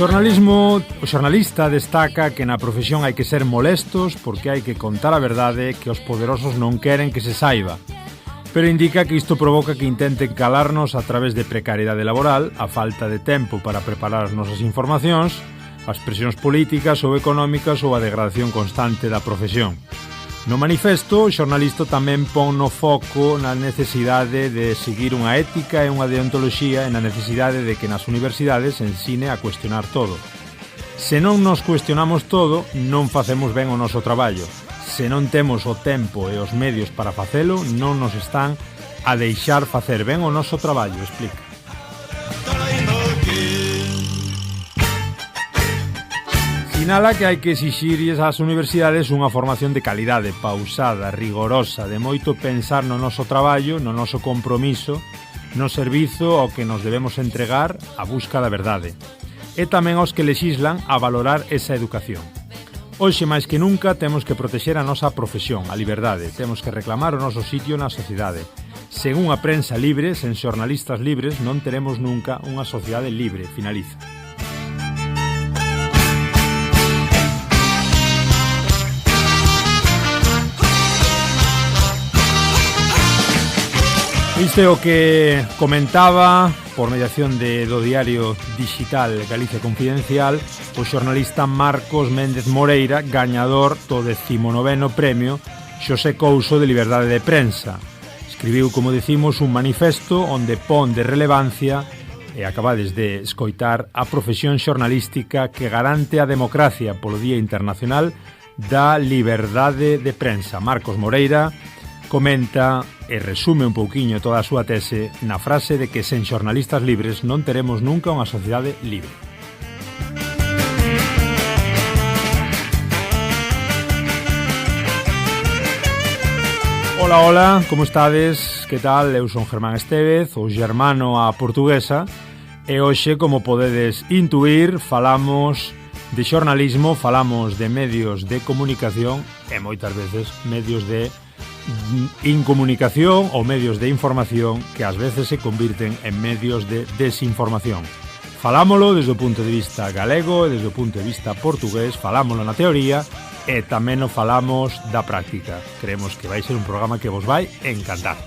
O xornalista destaca que na profesión hai que ser molestos porque hai que contar a verdade que os poderosos non queren que se saiba. Pero indica que isto provoca que intenten calarnos a través de precariedade laboral, a falta de tempo para preparar as nosas informacións, as presións políticas ou económicas ou a degradación constante da profesión. No manifesto, o xornalista tamén pon no foco na necesidade de seguir unha ética e unha deontoloxía e na necesidade de que nas universidades se ensine a cuestionar todo. Se non nos cuestionamos todo, non facemos ben o noso traballo. Se non temos o tempo e os medios para facelo, non nos están a deixar facer ben o noso traballo, explica. Sinala que hai que exixirlles ás universidades unha formación de calidade, pausada, rigorosa, de moito pensar no noso traballo, no noso compromiso, no servizo ao que nos debemos entregar a busca da verdade. E tamén aos que lexislan a valorar esa educación. Hoxe máis que nunca temos que protexer a nosa profesión, a liberdade, temos que reclamar o noso sitio na sociedade. Sen unha prensa libre, sen xornalistas libres, non teremos nunca unha sociedade libre, finaliza. Isto é o que comentaba por mediación do diario digital Galicia Confidencial o xornalista Marcos Méndez Moreira, gañador do 19º premio Xosé Couso de Liberdade de Prensa. Escribiu, como decimos, un manifesto onde pon de relevancia, e acabades de escoitar, a profesión xornalística que garante a democracia polo Día Internacional da Liberdade de Prensa. Marcos Moreira comenta e resume un pouquiño toda a súa tese na frase de que sen xornalistas libres non teremos nunca unha sociedade libre. Ola, ola, como estades? Que tal? Eu son Germán Estévez, o xermano a portuguesa, e hoxe, como podedes intuir, falamos de xornalismo, falamos de medios de comunicación e moitas veces medios de incomunicación ou medios de información que ás veces se convirten en medios de desinformación. Falámolo desde o punto de vista galego e desde o punto de vista portugués, falámolo na teoría e tamén o falamos da práctica. Creemos que vai ser un programa que vos vai encantar.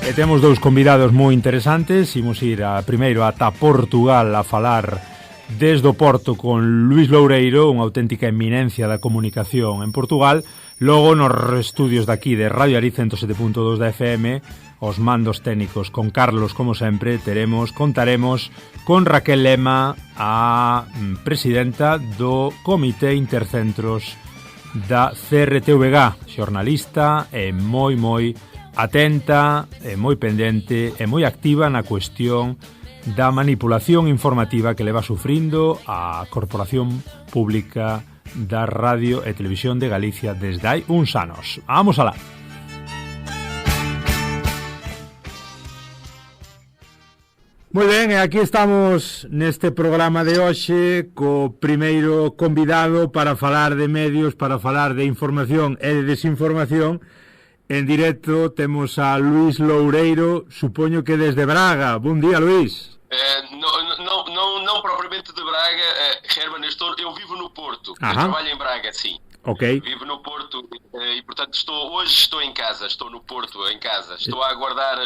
E temos dous convidados moi interesantes. Imos ir primeiro ata Portugal a falar desde o Porto con Luís Loureiro, unha auténtica eminencia da comunicación en Portugal. Logo nos estudios daqui de Radio Ariz 107.2 da FM, os mandos técnicos con Carlos, como sempre, contaremos con Raquel Lema, a presidenta do Comité Intercentros da CRTVG, xornalista e moi atenta, moi pendente e moi activa na cuestión da manipulación informativa que leva sufrindo a Corporación Pública da Radio e Televisión de Galicia desde hai uns anos. Vamos alá. Moi ben, e aquí estamos neste programa de hoxe co primeiro convidado para falar de medios, para falar de información e de desinformación. En directo temos a Luís Loureiro, supoño que desde Braga. Bon día, Luís. Não propriamente de Braga, Herman, eu vivo no Porto. Eu trabalho em Braga, sim. Ok. Vivo no Porto e, portanto, hoje estou em casa, estou no Porto, em casa. Estou a aguardar,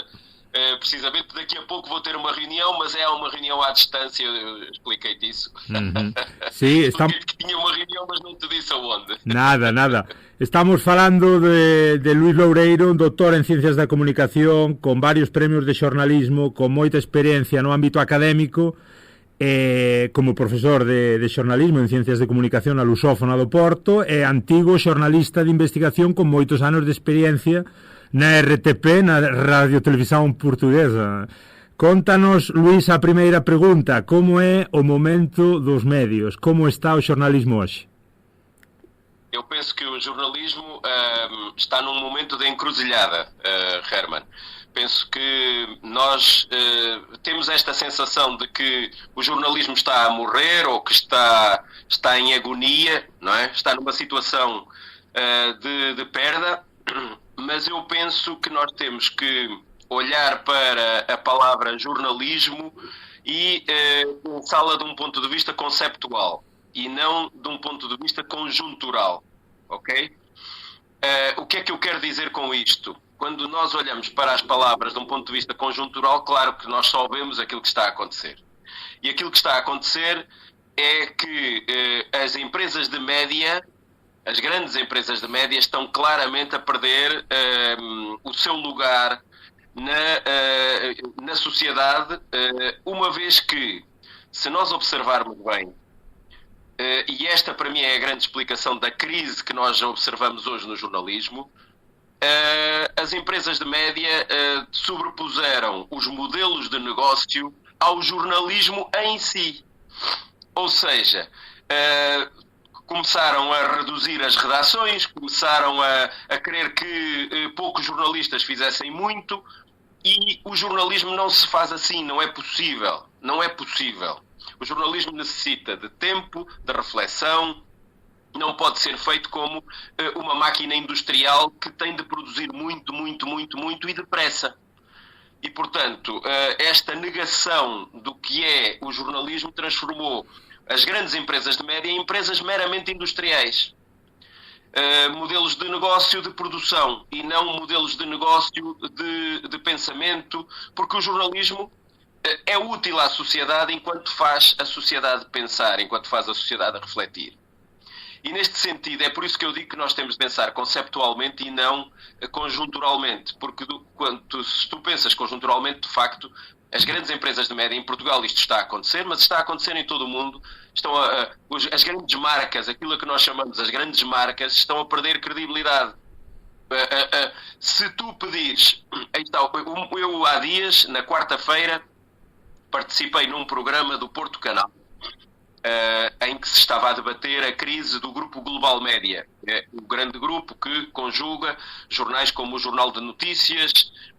precisamente, daqui a pouco vou ter uma reunião, mas é uma reunião à distância, eu expliquei-te isso. Sí, que tinha uma reunião, mas não te disse aonde. Nada. Estamos falando de Luís Loureiro, un doutor en Ciencias da Comunicación, con varios premios de xornalismo, con moita experiencia no ámbito académico, como profesor de xornalismo en Ciencias de Comunicación na Lusófona do Porto, e antigo xornalista de investigación con moitos anos de experiencia na RTP, na Radio Televisión Portuguesa. Contanos, Luís, a primeira pregunta: como é o momento dos medios? Como está o xornalismo hoxe? Eu penso que o jornalismo está num momento de encruzilhada, Herman. Penso que nós temos esta sensação de que o jornalismo está a morrer ou que está em agonia, não é? Está numa situação de perda, mas eu penso que nós temos que olhar para a palavra jornalismo e pensá-la de um ponto de vista conceptual e não de um ponto de vista conjuntural, ok? O que é que eu quero dizer com isto? Quando nós olhamos para as palavras de um ponto de vista conjuntural, claro que nós só vemos aquilo que está a acontecer. E aquilo que está a acontecer é que as empresas de média, as grandes empresas de média, estão claramente a perder o seu lugar na sociedade, uma vez que, se nós observarmos bem, e esta para mim é a grande explicação da crise que nós observamos hoje no jornalismo, as empresas de média sobrepuseram os modelos de negócio ao jornalismo em si. Ou seja, começaram a reduzir as redações, começaram a querer que poucos jornalistas fizessem muito, e o jornalismo não se faz assim, não é possível. Não é possível. O jornalismo necessita de tempo, de reflexão, não pode ser feito como uma máquina industrial que tem de produzir muito, muito, muito, muito e depressa. E, portanto, esta negação do que é o jornalismo transformou as grandes empresas de média em empresas meramente industriais. Modelos de negócio de produção e não modelos de negócio de pensamento, porque o jornalismo é útil à sociedade enquanto faz a sociedade pensar, enquanto faz a sociedade refletir. E neste sentido, é por isso que eu digo que nós temos de pensar conceptualmente e não conjunturalmente, porque se tu pensas conjunturalmente, de facto, as grandes empresas de média em Portugal, isto está a acontecer, mas está a acontecer em todo o mundo, as grandes marcas, aquilo que nós chamamos as grandes marcas, estão a perder credibilidade. Se tu pedires, eu há dias, na quarta-feira, participei num programa do Porto Canal, em que se estava a debater a crise do grupo Global Média, o grande grupo que conjuga jornais como o Jornal de Notícias,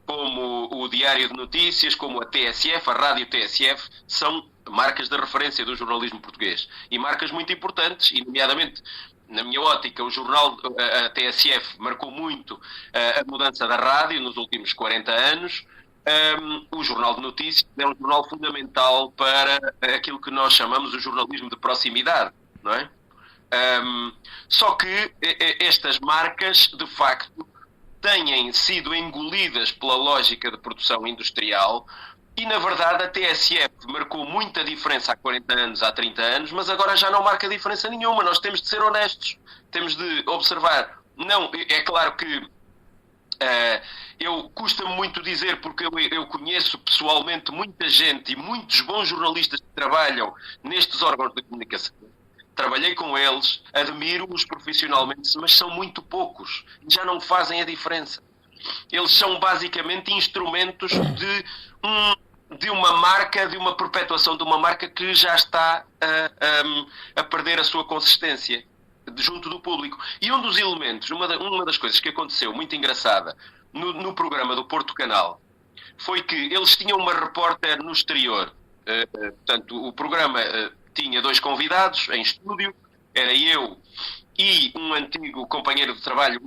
como o Diário de Notícias, como a TSF, a Rádio TSF, são marcas de referência do jornalismo português. E marcas muito importantes, e nomeadamente, na minha ótica, a TSF marcou muito a mudança da rádio nos últimos 40 anos. O Jornal de Notícias é um jornal fundamental para aquilo que nós chamamos o jornalismo de proximidade, não é? Só que estas marcas, de facto, têm sido engolidas pela lógica de produção industrial e, na verdade, a TSF marcou muita diferença há 40 anos, há 30 anos, mas agora já não marca diferença nenhuma. Nós temos de ser honestos, temos de observar. Não, é claro que custa-me muito dizer, porque eu conheço pessoalmente muita gente e muitos bons jornalistas que trabalham nestes órgãos de comunicação. Trabalhei com eles, admiro-os profissionalmente, mas são muito poucos, já não fazem a diferença. Eles são basicamente instrumentos de uma marca, de uma perpetuação de uma marca que já está a perder a sua consistência junto do público. E um dos elementos, uma das coisas que aconteceu muito engraçada no programa do Porto Canal foi que eles tinham uma repórter no exterior. Portanto, o programa tinha 2 convidados em estúdio, era eu e um antigo companheiro de trabalho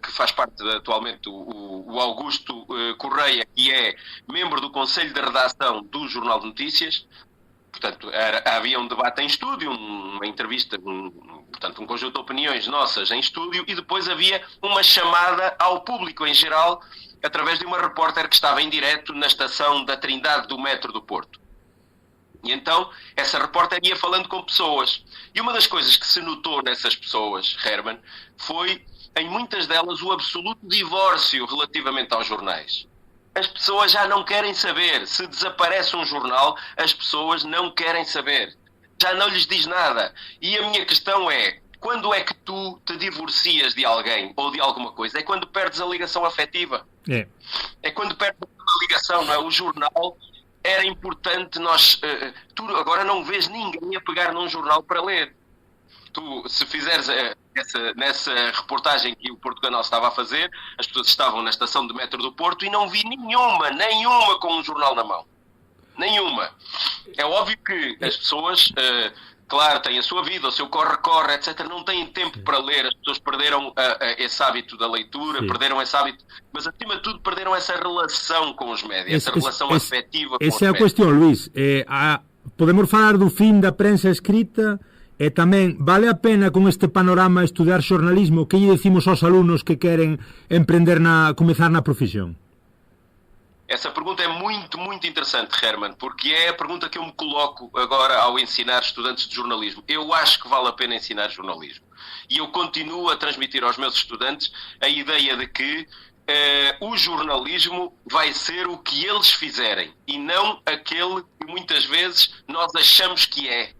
que faz parte atualmente, o Augusto Correia, que é membro do Conselho de Redação do Jornal de Notícias. Portanto, havia um debate em estúdio, uma entrevista, portanto, um conjunto de opiniões nossas em estúdio, e depois havia uma chamada ao público em geral, através de uma repórter que estava em direto na estação da Trindade do metro do Porto. E então, essa repórter ia falando com pessoas. E uma das coisas que se notou nessas pessoas, Herman, foi, em muitas delas, o absoluto divórcio relativamente aos jornais. As pessoas já não querem saber. Se desaparece um jornal, as pessoas não querem saber. Já não lhes diz nada. E a minha questão é, quando é que tu te divorcias de alguém ou de alguma coisa? É quando perdes a ligação afetiva. É quando perdes a ligação, não é? O jornal era importante. Tu agora não vês ninguém a pegar num jornal para ler. Tu, se fizeres nessa reportagem que o Porto Canal estava a fazer, as pessoas estavam na estação de metro do Porto e não vi nenhuma com um jornal na mão. Nenhuma. É óbvio que as pessoas claro, têm a sua vida, o seu corre-corre, etc. Não têm tempo para ler, as pessoas perderam esse hábito da leitura, perderam esse hábito, mas acima de tudo perderam essa relação com os médias, essa relação afetiva com os médias. Esa é a cuestión, Luís. Podemos falar do fin da prensa escrita e tamén vale a pena con este panorama estudar xornalismo? Que lle decimos aos alumnos que queren comezar na profesión? Essa pergunta é muito, muito interessante, Herman, porque é a pergunta que eu me coloco agora ao ensinar estudantes de jornalismo. Eu acho que vale a pena ensinar jornalismo. E eu continuo a transmitir aos meus estudantes a ideia de que o jornalismo vai ser o que eles fizerem e não aquele que muitas vezes nós achamos que é.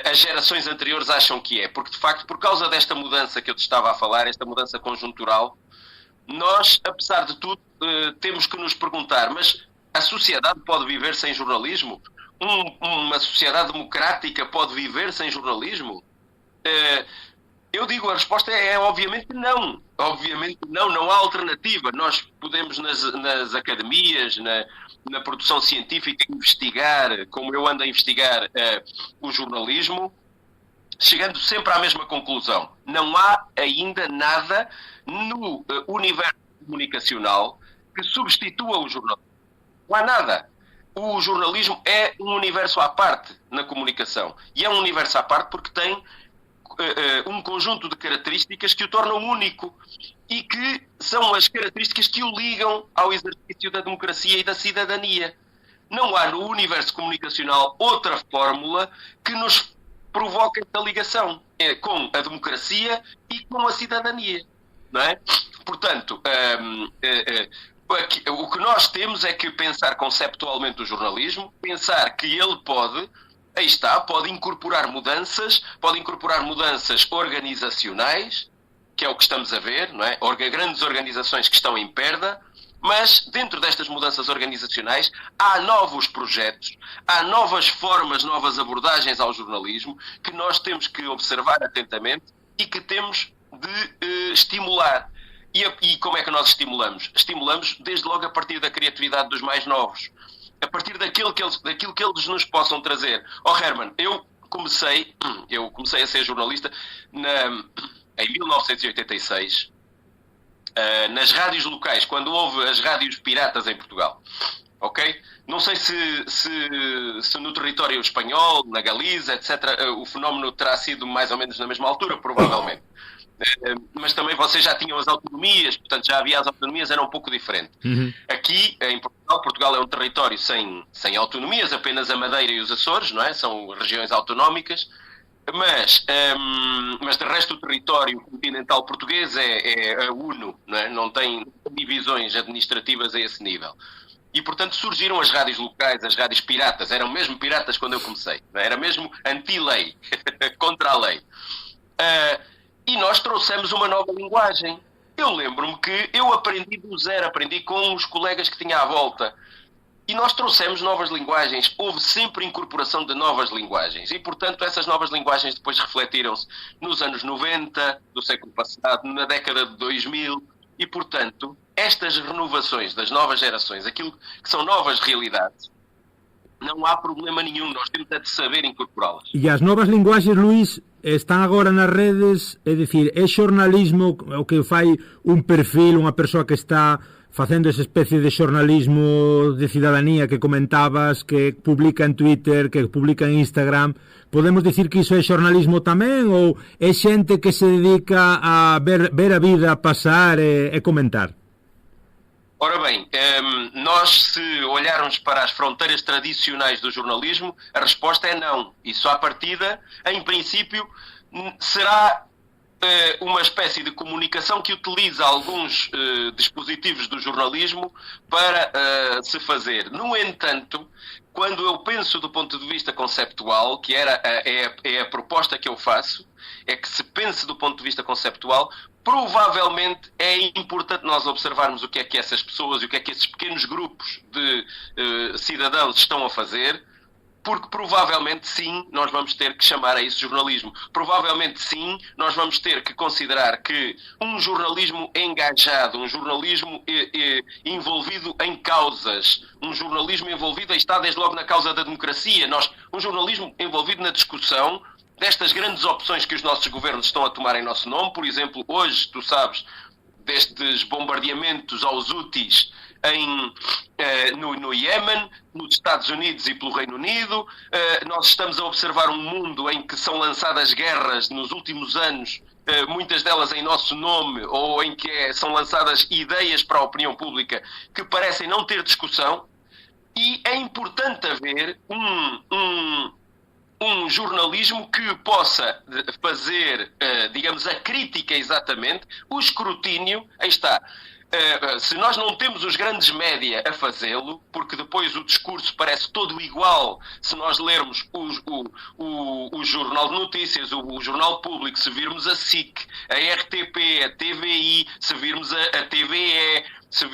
As gerações anteriores acham que é. Porque, de facto, por causa desta mudança que eu te estava a falar, esta mudança conjuntural, nós, apesar de tudo, temos que nos perguntar, mas a sociedade pode viver sem jornalismo? Uma sociedade democrática pode viver sem jornalismo? Eu digo, a resposta é obviamente não. Obviamente não há alternativa. Nós podemos nas academias, na produção científica, investigar, como eu ando a investigar o jornalismo, chegando sempre à mesma conclusão. Não há ainda nada no universo comunicacional que substitua o jornalismo. Não há nada. O jornalismo é um universo à parte na comunicação. E é um universo à parte porque tem um conjunto de características que o tornam único e que são as características que o ligam ao exercício da democracia e da cidadania. Não há no universo comunicacional outra fórmula que nos provoca esta ligação com a democracia e com a cidadania. Não é? Portanto, o que nós temos é que pensar conceptualmente o jornalismo, pensar que ele pode incorporar mudanças organizacionais, que é o que estamos a ver, não é? Grandes organizações que estão em perda, mas dentro destas mudanças organizacionais há novos projetos, há novas formas, novas abordagens ao jornalismo que nós temos que observar atentamente e que temos de estimular. E como é que nós estimulamos? Estimulamos desde logo a partir da criatividade dos mais novos, a partir daquilo que eles nos possam trazer. Herman, eu comecei a ser jornalista em 1986, nas rádios locais, quando houve as rádios piratas em Portugal. Ok? Não sei se no território espanhol, na Galiza, etc., o fenómeno terá sido mais ou menos na mesma altura, provavelmente. Mas também vocês já tinham as autonomias, portanto já havia as autonomias, era um pouco diferente. Aqui em Portugal é um território sem autonomias, apenas a Madeira e os Açores, não é? São regiões autonómicas, mas de resto o território continental português é uno, não é? Não tem divisões administrativas a esse nível. E, portanto, surgiram as rádios locais, as rádios piratas. Eram mesmo piratas quando eu comecei. Não é? Era mesmo anti-lei, contra a lei. E nós trouxemos uma nova linguagem. Eu lembro-me que eu aprendi do zero, aprendi com os colegas que tinha à volta. E nós trouxemos novas linguagens. Houve sempre incorporação de novas linguagens. E, portanto, essas novas linguagens depois refletiram-se nos anos 90 do século passado, na década de 2000. E, portanto, estas renovações das novas gerações, aquilo que são novas realidades, não há problema nenhum. Nós temos de saber incorporá-las. E as novas linguaxes, Luís, están agora nas redes, é dicir, é xornalismo o que fai un perfil, unha persoa que está facendo esa especie de xornalismo de cidadanía que comentabas, que publica en Twitter, que publica en Instagram. Podemos dicir que iso é xornalismo tamén, ou é xente que se dedica a ver a vida pasar e comentar? Ora bem, nós se olharmos para as fronteiras tradicionais do jornalismo, a resposta é não. Isso à partida, em princípio, será uma espécie de comunicação que utiliza alguns dispositivos do jornalismo para se fazer. No entanto, quando eu penso do ponto de vista conceptual, que é a proposta que eu faço, é que se pense do ponto de vista conceptual, provavelmente é importante nós observarmos o que é que essas pessoas e o que é que esses pequenos grupos de cidadãos estão a fazer Porque provavelmente sim, nós vamos ter que chamar a isso jornalismo. Provavelmente sim, nós vamos ter que considerar que um jornalismo engajado, um jornalismo envolvido em causas, um jornalismo envolvido, está desde logo na causa da democracia, um jornalismo envolvido na discussão destas grandes opções que os nossos governos estão a tomar em nosso nome. Por exemplo, hoje, tu sabes, destes bombardeamentos aos Houthis no Iémen, nos Estados Unidos e pelo Reino Unido. Nós estamos a observar um mundo em que são lançadas guerras nos últimos anos, muitas delas em nosso nome, ou em que são lançadas ideias para a opinião pública que parecem não ter discussão. E é importante haver um jornalismo que possa fazer, digamos, a crítica exatamente, o escrutínio. Aí está. Se nós não temos os grandes média a fazê-lo, porque depois o discurso parece todo igual, se nós lermos o Jornal de Notícias, o Jornal Público, se virmos a SIC, a RTP, a TVI, se virmos a TVE, se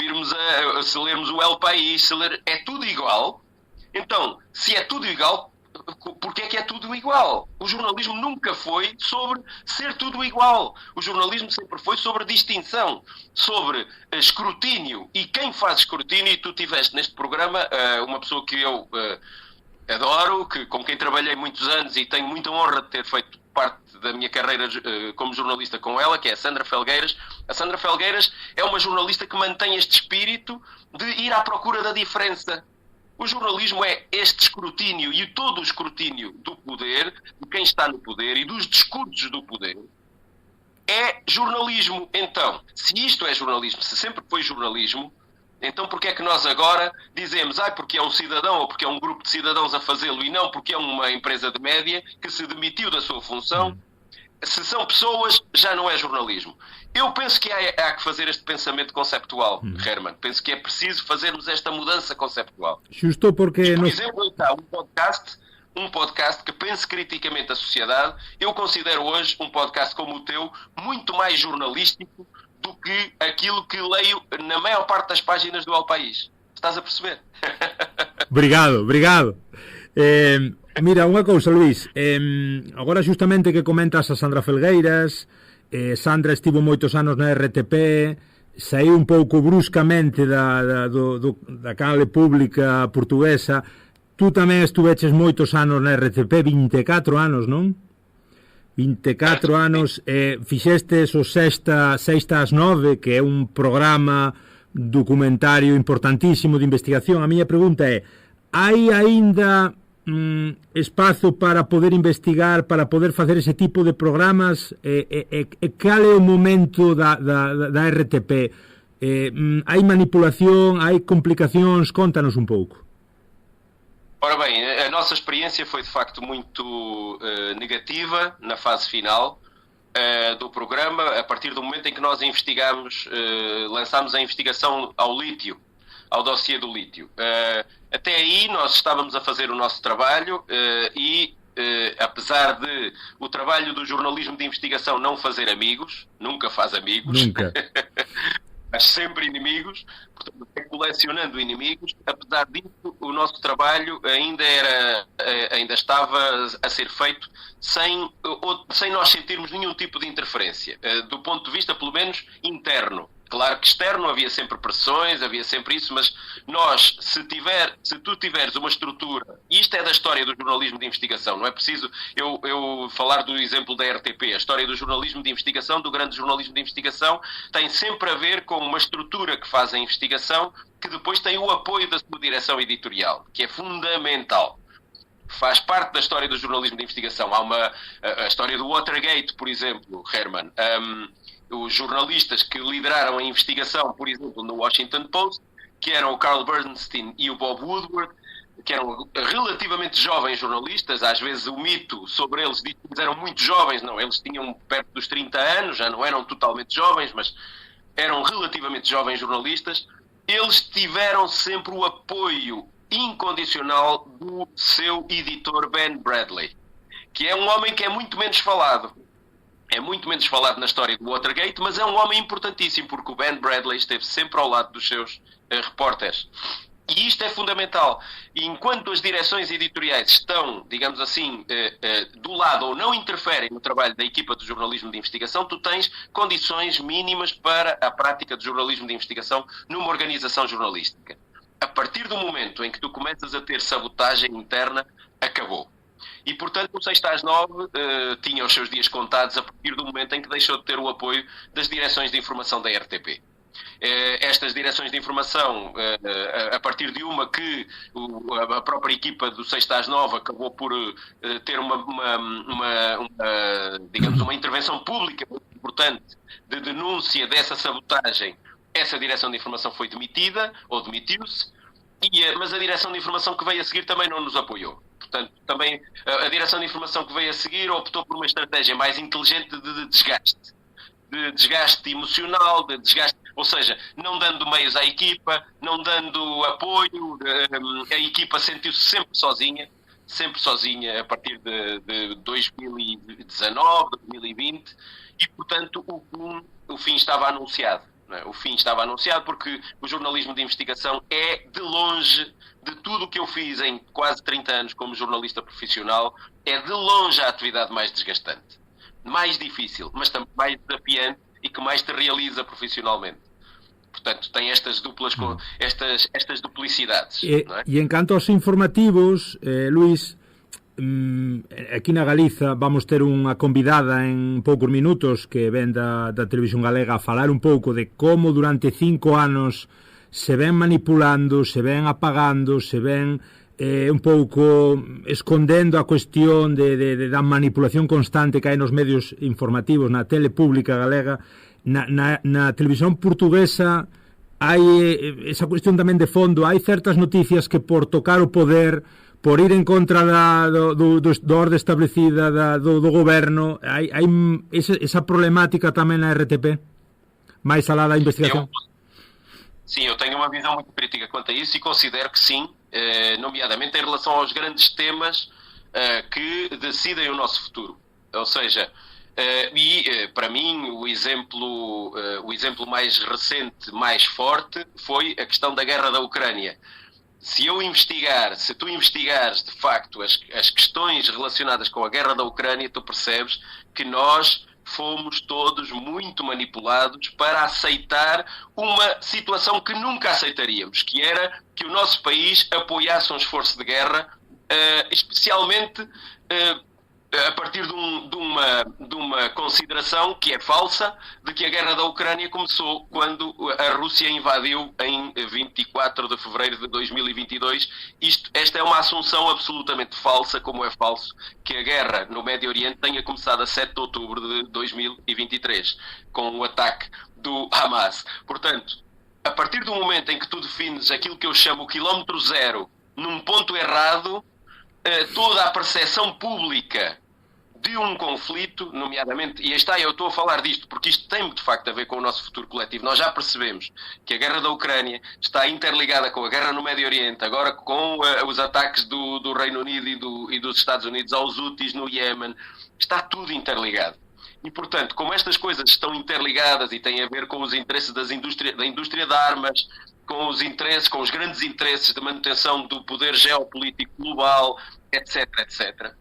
lermos o El País, é tudo igual. Então, se é tudo igual, porque é que é tudo igual? O jornalismo nunca foi sobre ser tudo igual. O jornalismo sempre foi sobre distinção, sobre escrutínio. E quem faz escrutínio, e tu tiveste neste programa uma pessoa que eu adoro, com quem trabalhei muitos anos e tenho muita honra de ter feito parte da minha carreira como jornalista com ela, que é a Sandra Felgueiras. A Sandra Felgueiras é uma jornalista que mantém este espírito de ir à procura da diferença. O jornalismo é este escrutínio, e todo o escrutínio do poder, de quem está no poder e dos discursos do poder, é jornalismo. Então, se isto é jornalismo, se sempre foi jornalismo, então porque é que nós agora dizemos, porque é um cidadão ou porque é um grupo de cidadãos a fazê-lo e não porque é uma empresa de média que se demitiu da sua função? Se são pessoas, já não é jornalismo. Eu penso que há que fazer este pensamento conceptual, Herman. Penso que é preciso fazermos esta mudança conceptual. Justo porque... Por exemplo, está um podcast que pense criticamente a sociedade. Eu considero hoje um podcast como o teu muito mais jornalístico do que aquilo que leio na maior parte das páginas do El País. Estás a perceber? Obrigado. Mira, unha cousa, Luís, agora xustamente que comentas a Sandra Felgueiras, Sandra estivo moitos anos na RTP, saiu un pouco bruscamente da canale pública portuguesa. Tú tamén estuveches moitos anos na RTP, 24 anos, non? 24 anos, fixestes o Sexta ás 9, que é un programa documentario importantísimo de investigación. A miña pregunta é, hai aínda espazo para poder investigar, para poder facer ese tipo de programas? Cal é o momento da RTP? Hai manipulación, hai complicacións? Contanos un pouco. Ora bem, a nossa experiência foi de facto muito negativa na fase final do programa, a partir do momento em que nós lançámos a investigação ao lítio, ao dossiê do lítio. Até aí nós estávamos a fazer o nosso trabalho e, apesar de o trabalho do jornalismo de investigação não fazer amigos, nunca faz amigos, nunca. Mas sempre inimigos, portanto, colecionando inimigos, apesar disso, o nosso trabalho ainda estava a ser feito sem nós sentirmos nenhum tipo de interferência, do ponto de vista, pelo menos, interno. Claro que externo havia sempre pressões, havia sempre isso, mas nós, se tu tiveres uma estrutura, e isto é da história do jornalismo de investigação, não é preciso eu falar do exemplo da RTP, a história do jornalismo de investigação, do grande jornalismo de investigação, tem sempre a ver com uma estrutura que faz a investigação, que depois tem o apoio da sua direção editorial, que é fundamental. Faz parte da história do jornalismo de investigação. Há a história do Watergate, por exemplo, Herman. Os jornalistas que lideraram a investigação, por exemplo, no Washington Post, que eram o Carl Bernstein e o Bob Woodward, que eram relativamente jovens jornalistas. Às vezes o mito sobre eles diz que eles eram muito jovens. Não, eles tinham perto dos 30 anos, já não eram totalmente jovens, mas eram relativamente jovens jornalistas. Eles tiveram sempre o apoio incondicional do seu editor Ben Bradley, que é um homem que é muito menos falado. É muito menos falado na história do Watergate, mas é um homem importantíssimo, porque o Ben Bradley esteve sempre ao lado dos seus repórteres. E isto é fundamental. E enquanto as direções editoriais estão, digamos assim, do lado ou não interferem no trabalho da equipa de jornalismo de investigação, tu tens condições mínimas para a prática de jornalismo de investigação numa organização jornalística. A partir do momento em que tu começas a ter sabotagem interna, acabou. E, portanto, o 6 às 9 tinha os seus dias contados a partir do momento em que deixou de ter o apoio das direções de informação da RTP. Estas direções de informação, a partir de uma que a própria equipa do 6 às 9 acabou por ter digamos, uma intervenção pública muito importante de denúncia dessa sabotagem, essa direção de informação foi demitida, ou demitiu-se, mas a direção de informação que veio a seguir também não nos apoiou. Portanto, também a direção de informação que veio a seguir optou por uma estratégia mais inteligente de desgaste emocional, de desgaste, ou seja, não dando meios à equipa, não dando apoio, a equipa sentiu-se sempre sozinha a partir de 2019, 2020, e, portanto, o fim estava anunciado. O fim estava anunciado porque o jornalismo de investigação é, de longe, de tudo o que eu fiz em quase 30 anos como jornalista profissional, é de longe a atividade mais desgastante, mais difícil, mas também mais desafiante e que mais te realiza profissionalmente. Portanto, tem estas duplas, estas duplicidades. Não é? E en canto aos informativos, Luís, aquí na Galiza vamos ter unha convidada en poucos minutos que ven da Televisión Galega a falar un pouco de como durante 5 anos se ven manipulando, se ven apagando, se ven un pouco escondendo a cuestión da manipulación constante que hai nos medios informativos na tele pública galega. Na televisión portuguesa hai esa cuestión tamén de fondo, hai certas noticias que por tocar o poder, por ir en contra do orde establecida do goberno, hai esa problemática tamén na RTP, máis alá da investigación. Sim, eu tenho uma visão muito crítica quanto a isso e considero que sim, nomeadamente em relação aos grandes temas que decidem o nosso futuro. Ou seja, para mim o exemplo mais recente, mais forte, foi a questão da guerra da Ucrânia. Se tu investigares de facto as questões relacionadas com a guerra da Ucrânia, tu percebes que nós fomos todos muito manipulados para aceitar uma situação que nunca aceitaríamos, que era que o nosso país apoiasse um esforço de guerra, especialmente a partir de uma consideração que é falsa, de que a guerra da Ucrânia começou quando a Rússia invadiu em 24 de fevereiro de 2022. Esta é uma assunção absolutamente falsa, como é falso que a guerra no Médio Oriente tenha começado a 7 de outubro de 2023, com o ataque do Hamas. Portanto, a partir do momento em que tu defines aquilo que eu chamo o quilómetro zero num ponto errado, toda a percepção pública de um conflito, nomeadamente, e eu estou a falar disto porque isto tem de facto a ver com o nosso futuro coletivo. Nós já percebemos que a guerra da Ucrânia está interligada com a guerra no Médio Oriente, agora com os ataques do Reino Unido e dos Estados Unidos aos Houthis no Iémen, está tudo interligado. E, portanto, como estas coisas estão interligadas e têm a ver com os interesses da indústria de armas, com os grandes interesses de manutenção do poder geopolítico global, etc., etc.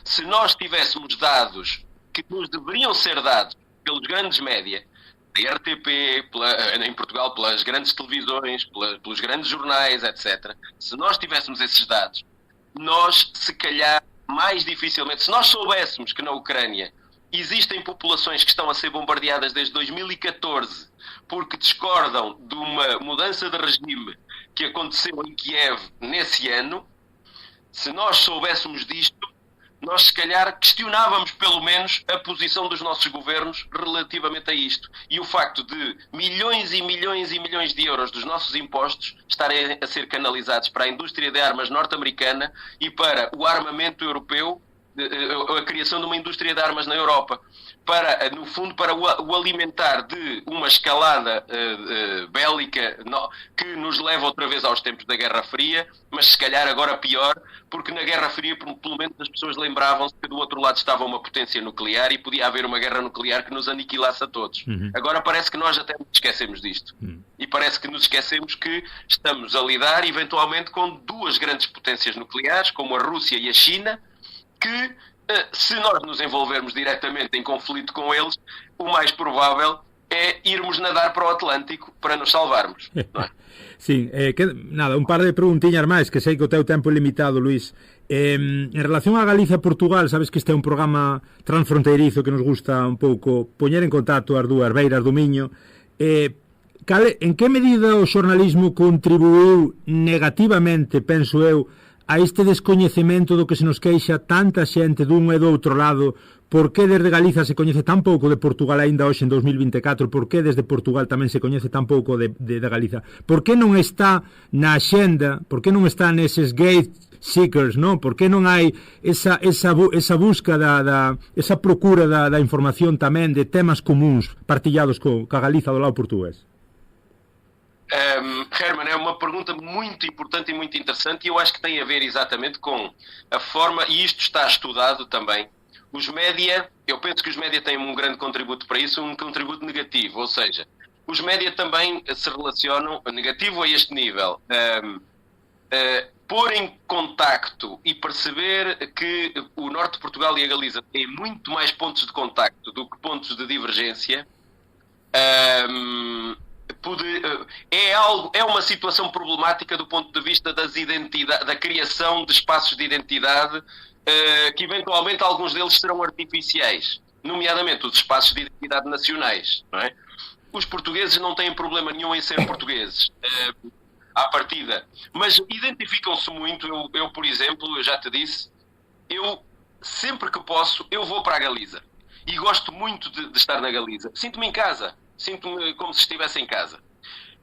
Se nós tivéssemos dados que nos deveriam ser dados pelos grandes média, a RTP, em Portugal, pelas grandes televisões, pelos grandes jornais, etc., se nós tivéssemos esses dados, nós, se calhar, mais dificilmente, se nós soubéssemos que na Ucrânia existem populações que estão a ser bombardeadas desde 2014 porque discordam de uma mudança de regime que aconteceu em Kiev nesse ano, se nós soubéssemos disto, nós se calhar questionávamos pelo menos a posição dos nossos governos relativamente a isto. E o facto de milhões e milhões e milhões de euros dos nossos impostos estarem a ser canalizados para a indústria de armas norte-americana e para o armamento europeu, a criação de uma indústria de armas na Europa, no fundo, para o alimentar de uma escalada bélica que nos leva outra vez aos tempos da Guerra Fria, mas se calhar agora pior, porque na Guerra Fria, pelo menos, as pessoas lembravam-se que do outro lado estava uma potência nuclear e podia haver uma guerra nuclear que nos aniquilasse a todos. Agora parece que nós até nos esquecemos disto. E parece que nos esquecemos que estamos a lidar, eventualmente, com duas grandes potências nucleares, como a Rússia e a China, que, se nós nos envolvermos diretamente em conflito com eles, o mais provável é irmos nadar para o Atlântico para nos salvarmos. Não é? Sim, nada, un par de preguntiñas máis, que sei que o teu tempo é limitado, Luís. En relación a Galicia e Portugal, sabes que este é un programa transfronteirizo que nos gusta un pouco poñer en contacto as dúas beiras do Miño. En que medida o xornalismo contribuiu negativamente, penso eu, a este descoñecemento do que se nos queixa tanta xente dun e do outro lado? Por que desde Galiza se coñece tan pouco de Portugal aínda hoxe en 2024? Por que desde Portugal tamén se coñece tan pouco de Galiza? Por que non está na axenda? Por que non está neses gate seekers, non? Por que non hai esa busca, esa procura da información tamén de temas comuns partillados ca Galiza do lado portugués? Herman, é uma pergunta muito importante e muito interessante, e eu acho que tem a ver exatamente com a forma, e isto está estudado também. Os média, eu penso que os média têm um grande contributo para isso, um contributo negativo, ou seja, os média também se relacionam, negativo a este nível, pôr em contacto e perceber que o Norte de Portugal e a Galiza têm muito mais pontos de contacto do que pontos de divergência. É uma situação problemática do ponto de vista da criação de espaços de identidade, que eventualmente alguns deles serão artificiais, nomeadamente os espaços de identidade nacionais, não é? Os portugueses não têm problema nenhum em ser portugueses, à partida, mas identificam-se muito. Eu, por exemplo, eu já te disse, eu sempre que posso, eu vou para a Galiza e gosto muito de estar na Galiza. Sinto-me em casa, sinto-me como se estivesse em casa.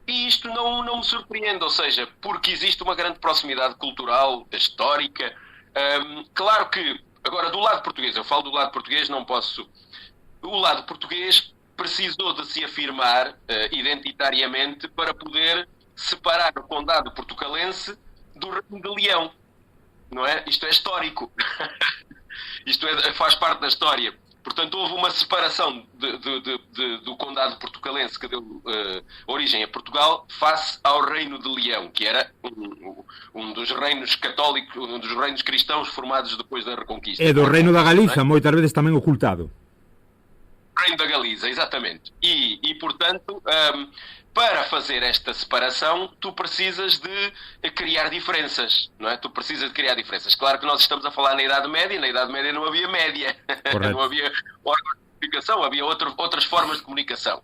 E isto não me surpreende, ou seja, porque existe uma grande proximidade cultural, histórica. Claro que, agora do lado português, eu falo do lado português, não posso... O lado português precisou de se afirmar identitariamente para poder separar o condado portucalense do Reino de Leão, não é? Isto é histórico. Isto faz parte da história. Portanto, houve uma separação do condado portucalense que deu origem a Portugal face ao Reino de Leão, que era um dos reinos católicos, um dos reinos cristãos formados depois da Reconquista. E do Reino da Galiza, moitas veces tamén ocultado. Reino da Galiza, exatamente. E portanto, para fazer esta separação, tu precisas de criar diferenças, não é? Tu precisas de criar diferenças. Claro que nós estamos a falar na Idade Média, e na Idade Média não havia média, não havia órgãos de comunicação, havia outras formas de comunicação.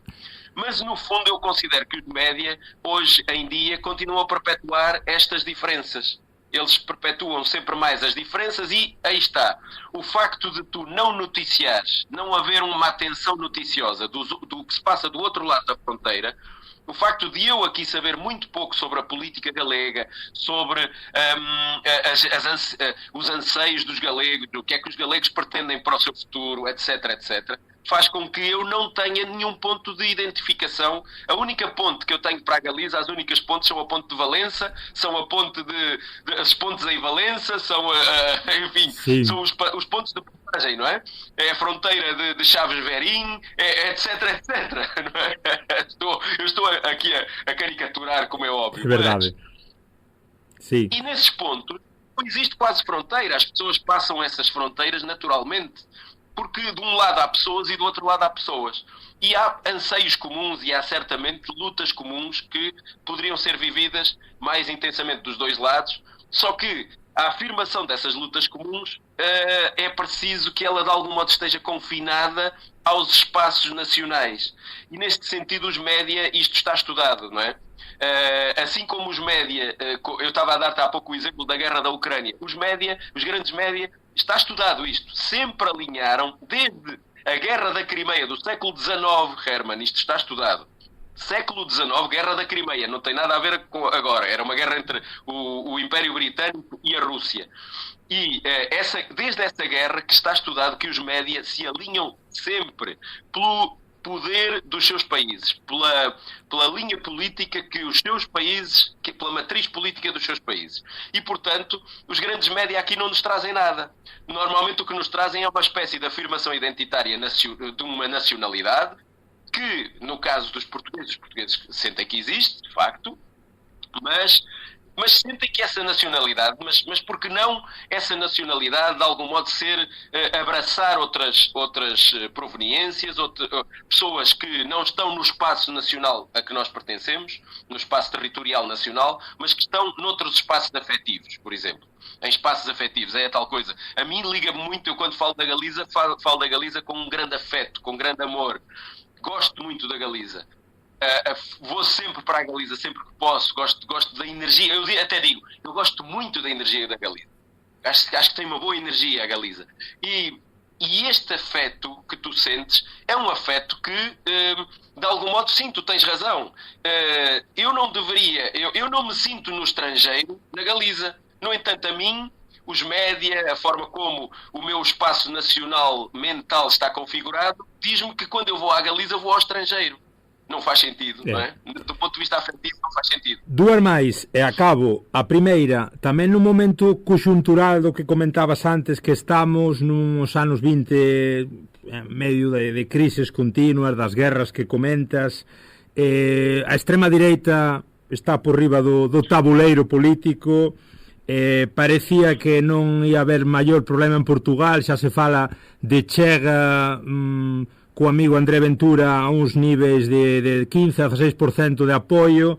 Mas, no fundo, eu considero que os média, hoje em dia, continuam a perpetuar estas diferenças. Eles perpetuam sempre mais as diferenças e aí está. O facto de tu não noticiares, não haver uma atenção noticiosa do que se passa do outro lado da fronteira, o facto de eu aqui saber muito pouco sobre a política galega, sobre os anseios dos galegos, o que é que os galegos pretendem para o seu futuro, etc, etc, faz com que eu não tenha nenhum ponto de identificação. A única ponte que eu tenho para a Galiza, as únicas pontes são a ponte de Valença, são a ponte as pontes em Valença, são, enfim, são os pontos de passagem, não é? É a fronteira de Chaves Verim, etc, etc. Não é? Eu estou aqui a caricaturar, como é óbvio. É verdade. Sim. E nesses pontos não existe quase fronteira, as pessoas passam essas fronteiras naturalmente. Porque de um lado há pessoas e do outro lado há pessoas. E há anseios comuns e há certamente lutas comuns que poderiam ser vividas mais intensamente dos dois lados. Só que a afirmação dessas lutas comuns é preciso que ela de algum modo esteja confinada aos espaços nacionais. E neste sentido os média, isto está estudado, não é? Assim como os média, eu estava a dar-te há pouco o exemplo da guerra da Ucrânia, os grandes média, está estudado isto, sempre alinharam, desde a guerra da Crimeia do século XIX, Herman, isto está estudado, século XIX, guerra da Crimeia, não tem nada a ver com agora, era uma guerra entre o Império Britânico e a Rússia. E desde essa guerra que está estudado que os média se alinham sempre pelo poder dos seus países, pela linha política que os seus países, pela matriz política dos seus países. E, portanto, os grandes média aqui não nos trazem nada. Normalmente o que nos trazem é uma espécie de afirmação identitária de uma nacionalidade, que, no caso dos portugueses, os portugueses sentem que existe, de facto, mas sentem que essa nacionalidade, mas por que não essa nacionalidade de algum modo ser, abraçar outras proveniências, pessoas que não estão no espaço nacional a que nós pertencemos, no espaço territorial nacional, mas que estão noutros espaços afetivos, por exemplo. Em espaços afetivos, é a tal coisa. A mim liga-me muito, eu quando falo da Galiza, falo da Galiza com um grande afeto, com um grande amor. Gosto muito da Galiza. Vou sempre para a Galiza, sempre que posso. Gosto da energia. Eu até digo, eu gosto muito da energia da Galiza. Acho que tem uma boa energia a Galiza. E este afeto que tu sentes é um afeto que, de algum modo, sim, tu tens razão. Eu não me sinto no estrangeiro, na Galiza. No entanto, a mim, os média, a forma como o meu espaço nacional mental está configurado, diz-me que quando eu vou à Galiza, vou ao estrangeiro. Non faz sentido, non é? Do ponto de vista afectivo non faz sentido. Dúas máis, e acabo. A primeira, tamén no momento conxuntural do que comentabas antes, que estamos nos anos 20 en medio de crises continuas, das guerras que comentas, a extrema direita está por riba do tabuleiro político, parecía que non ia haber maior problema en Portugal, xa se fala de Chega co amigo André Ventura a uns niveis de 15 a 16% de apoio.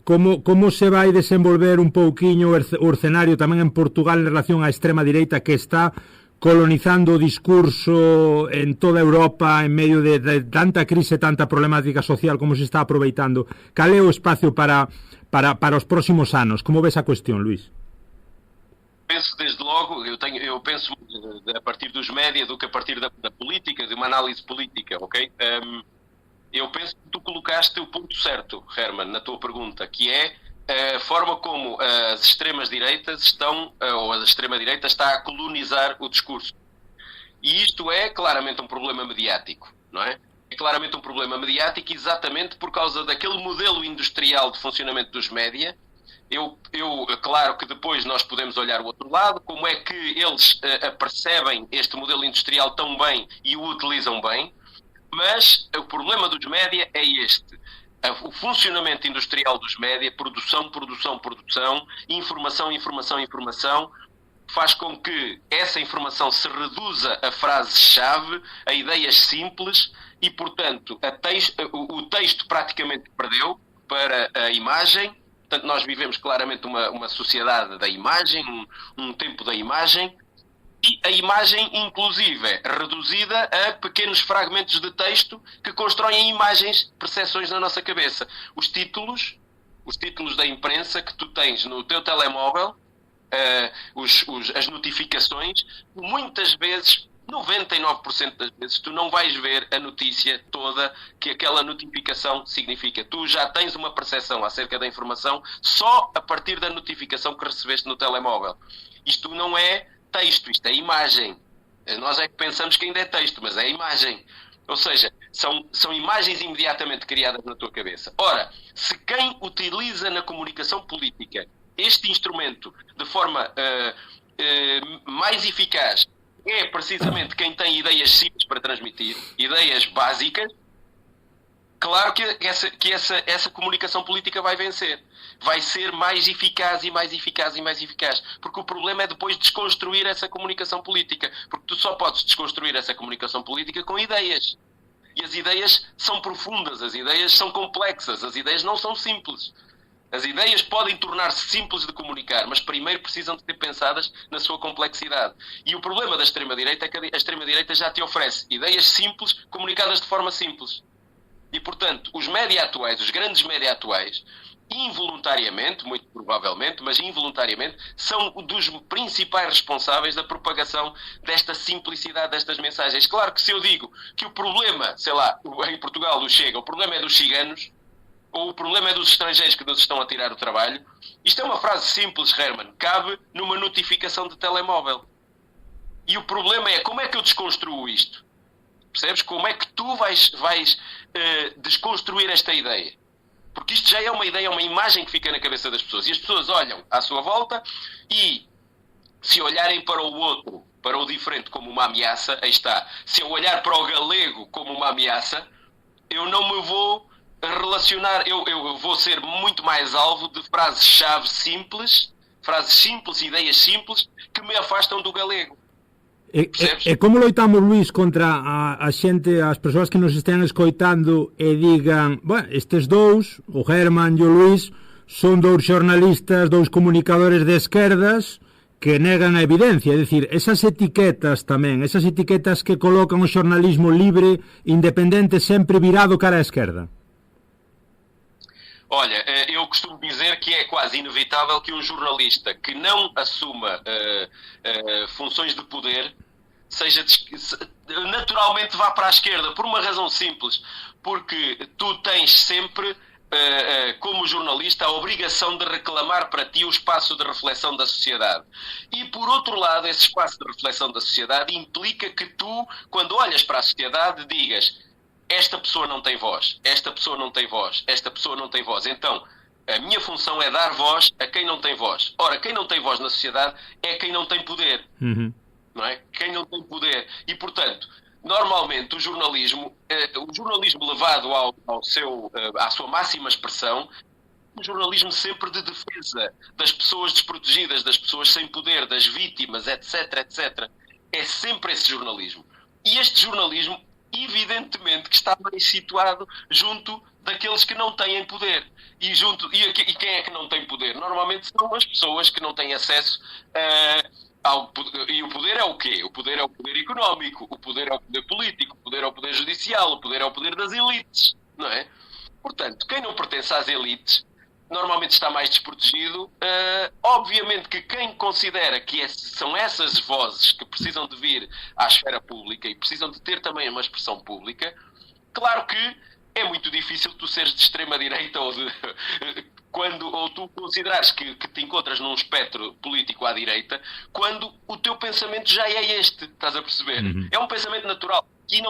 Como se vai desenvolver un pouquiño o escenario tamén en Portugal en relación á extrema direita que está colonizando o discurso en toda Europa en medio de tanta crise, tanta problemática social, como se está aproveitando? Cal é o espacio para os próximos anos? Como ves a cuestión, Luís? Penso desde logo, eu penso a partir dos média do que a partir da política, de uma análise política, ok? Eu penso que tu colocaste o ponto certo, Herman, na tua pergunta, que é a forma como as extremas-direitas estão, ou a extrema-direita está a colonizar o discurso. E isto é claramente um problema mediático, não é? É claramente um problema mediático exatamente por causa daquele modelo industrial de funcionamento dos média. Claro que depois nós podemos olhar o outro lado, como é que eles percebem este modelo industrial tão bem e o utilizam bem, mas o problema dos média é este. O funcionamento industrial dos média, produção, informação, faz com que essa informação se reduza a frases-chave, a ideias simples e, portanto, o texto praticamente perdeu para a imagem. Portanto, nós vivemos claramente uma sociedade da imagem, um tempo da imagem, e a imagem, inclusive, é reduzida a pequenos fragmentos de texto que constroem imagens, percepções na nossa cabeça. Os títulos da imprensa que tu tens no teu telemóvel, as notificações, muitas vezes, 99% das vezes, tu não vais ver a notícia toda que aquela notificação significa. Tu já tens uma percepção acerca da informação só a partir da notificação que recebeste no telemóvel. Isto não é texto, isto é imagem. Nós é que pensamos que ainda é texto, mas é imagem. Ou seja, são imagens imediatamente criadas na tua cabeça. Ora, se quem utiliza na comunicação política este instrumento de forma mais eficaz é precisamente quem tem ideias simples para transmitir, ideias básicas, claro que essa comunicação política vai vencer. Vai ser mais eficaz e mais eficaz e mais eficaz. Porque o problema é depois desconstruir essa comunicação política. Porque tu só podes desconstruir essa comunicação política com ideias. E as ideias são profundas, as ideias são complexas, as ideias não são simples. As ideias podem tornar-se simples de comunicar, mas primeiro precisam de ser pensadas na sua complexidade. E o problema da extrema-direita é que a extrema-direita já te oferece ideias simples, comunicadas de forma simples. E, portanto, os média atuais, os grandes média atuais, involuntariamente, muito provavelmente, mas involuntariamente, são dos principais responsáveis da propagação desta simplicidade destas mensagens. Claro que se eu digo que o problema, sei lá, em Portugal o Chega, o problema é dos ciganos, ou o problema é dos estrangeiros que nos estão a tirar o trabalho, isto é uma frase simples, Herman, cabe numa notificação de telemóvel. E o problema é como é que eu desconstruo isto? Percebes? Como é que tu vais desconstruir esta ideia? Porque isto já é uma ideia, uma imagem que fica na cabeça das pessoas. E as pessoas olham à sua volta e, se olharem para o outro, para o diferente como uma ameaça, aí está. Se eu olhar para o galego como uma ameaça, eu não me vou relacionar, eu vou ser muito mais alvo de frases-chave simples, ideias simples, que me afastam do galego. E como loitamos, Luís, contra a xente, as persoas que nos estean escoitando e digan, bueno, estes dous, o Herman e o Luís, son dous xornalistas, dous comunicadores de esquerdas que negan a evidencia, é dicir, esas etiquetas tamén, esas etiquetas que colocan o xornalismo libre, independente, sempre virado cara á esquerda. Olha, eu costumo dizer que é quase inevitável que um jornalista que não assuma funções de poder naturalmente vá para a esquerda, por uma razão simples, porque tu tens sempre, como jornalista, a obrigação de reclamar para ti o espaço de reflexão da sociedade. E, por outro lado, esse espaço de reflexão da sociedade implica que tu, quando olhas para a sociedade, digas: esta pessoa não tem voz, esta pessoa não tem voz, esta pessoa não tem voz. Então, a minha função é dar voz a quem não tem voz. Ora, quem não tem voz na sociedade é quem não tem poder. Não é? Quem não tem poder. E, portanto, normalmente o jornalismo levado à sua máxima expressão, um jornalismo sempre de defesa das pessoas desprotegidas, das pessoas sem poder, das vítimas, etc, etc. É sempre esse jornalismo. E este jornalismo, evidentemente, que está bem situado junto daqueles que não têm poder. E quem é que não tem poder? Normalmente são as pessoas que não têm acesso ao poder. E o poder é o quê? O poder é o poder económico, o poder é o poder político, o poder é o poder judicial, o poder é o poder das elites, não é? Portanto, quem não pertence às elites normalmente está mais desprotegido. Obviamente que quem considera que são essas vozes que precisam de vir à esfera pública e precisam de ter também uma expressão pública, claro que é muito difícil tu seres de extrema-direita ou tu considerares que te encontras num espectro político à direita, quando o teu pensamento já é este, estás a perceber? É um pensamento natural. E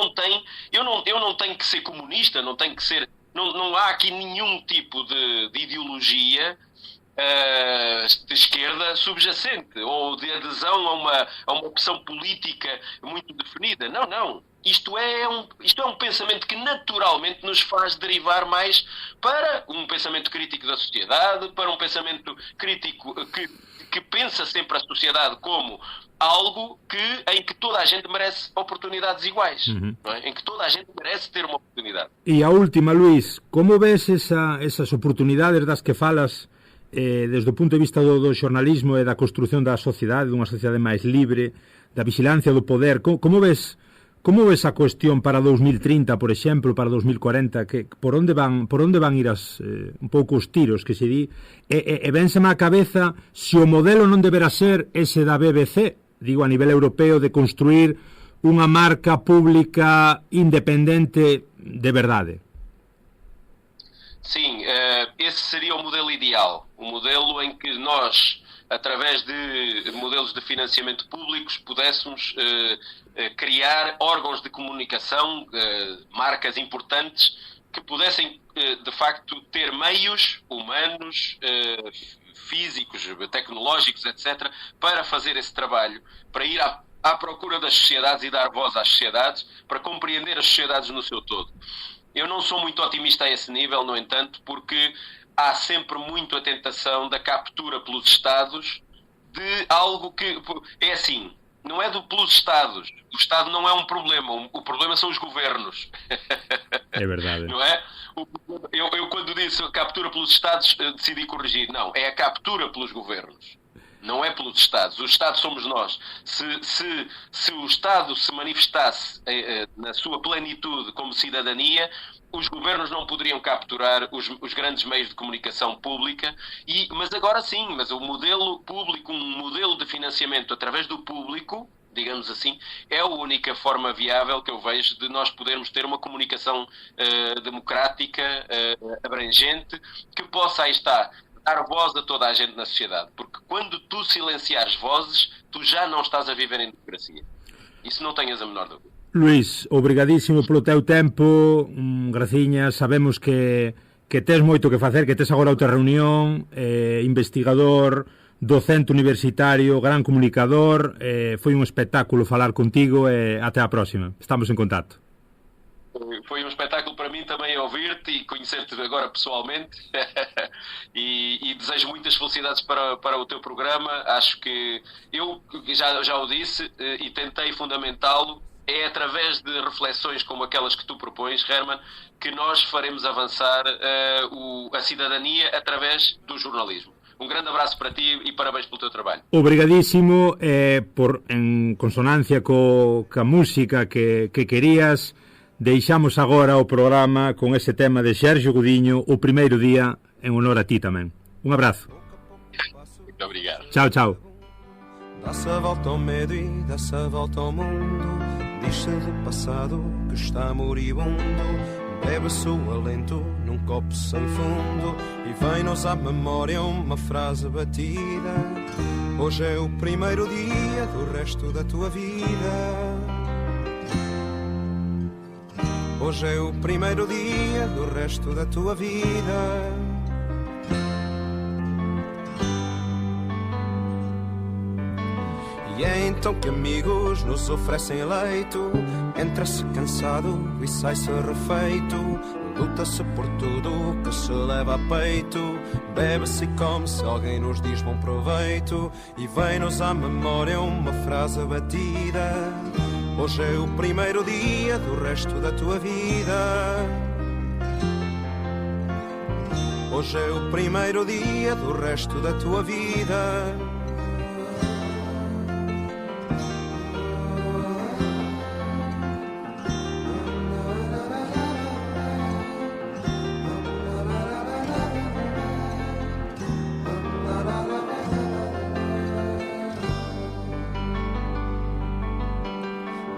eu não tenho que ser comunista, não tenho que ser... Não há aqui nenhum tipo de ideologia de esquerda subjacente ou de adesão a uma opção política muito definida. Não. Isto é um pensamento que naturalmente nos faz derivar mais para um pensamento crítico da sociedade, para um pensamento crítico que pensa sempre a sociedade como algo em que toda a gente merece oportunidades iguais, não é? Em que toda a gente merece ter uma oportunidade. E a última, Luís, como ves esas oportunidades das que falas desde o punto de vista do xornalismo e da construción da sociedade, dunha sociedade máis libre, da vigilancia do poder, como ves a cuestión para 2030, por exemplo, para 2040, que por onde van ir un pouco os tiros que se di, e vénseme á cabeza se o modelo non deberá ser ese da BBC, digo a nivel europeo, de construir unha marca pública independente de verdade. Sim, esse seria o modelo ideal, o modelo em que nós, através de modelos de financiamento públicos, pudéssemos criar órgãos de comunicação, marcas importantes, que pudessem, de facto, ter meios humanos, físicos, tecnológicos, etc., para fazer esse trabalho, para ir à procura das sociedades e dar voz às sociedades, para compreender as sociedades no seu todo. Eu não sou muito otimista a esse nível, no entanto, porque há sempre muito a tentação da captura pelos Estados de algo que... É assim, não é pelos Estados. O Estado não é um problema. O problema são os governos. É verdade. Não é? Eu quando disse captura pelos Estados, decidi corrigir. Não, é a captura pelos governos. Não é pelos Estados. Os Estados somos nós. Se o Estado se manifestasse na sua plenitude como cidadania, os governos não poderiam capturar os grandes meios de comunicação pública, mas agora sim, mas o modelo público, um modelo de financiamento através do público, digamos assim, é a única forma viável que eu vejo de nós podermos ter uma comunicação democrática, abrangente, que possa, aí está, dar voz a toda a gente na sociedade. Porque quando tu silenciares vozes, tu já não estás a viver em democracia. Isso não tenhas a menor dúvida. Luís, obrigadísimo polo teu tempo, graciñas, sabemos que tes moito que facer, que tes agora outra reunión, investigador, docente universitario, gran comunicador, foi un espectáculo falar contigo e até a próxima. Estamos en contacto. Foi um espetáculo para mim também. também a ouvir-te e conhecer-te agora pessoalmente e desejo muitas felicidades para o teu programa. Acho que eu já o disse e tentei fundamentá-lo. É através de reflexões como aquelas que tu propões, Herman, que nós faremos avançar a cidadania através do jornalismo. Um grande abraço para ti e parabéns pelo teu trabalho. Obrigadísimo, en consonancia ca música que querías. Deixamos agora o programa con ese tema de Sergio Godiño, O primeiro día, en honor a ti tamén. Un abrazo. Muito obrigado. Chao, chao. Dá-se a volta ao medo e dá-se a volta ao mundo. Diz-se do passado que está moribundo. Bebe-se o alento num copo sem fundo e vem-nos à memória uma frase batida. Hoje é o primeiro dia do resto da tua vida. Hoje é o primeiro dia do resto da tua vida. E é então que amigos nos oferecem leito. Entra-se cansado e sai-se refeito. Luta-se por tudo que se leva a peito. Bebe-se e come-se, alguém nos diz bom proveito. E vem-nos à memória uma frase batida. Hoje é o primeiro dia do resto da tua vida. Hoje é o primeiro dia do resto da tua vida.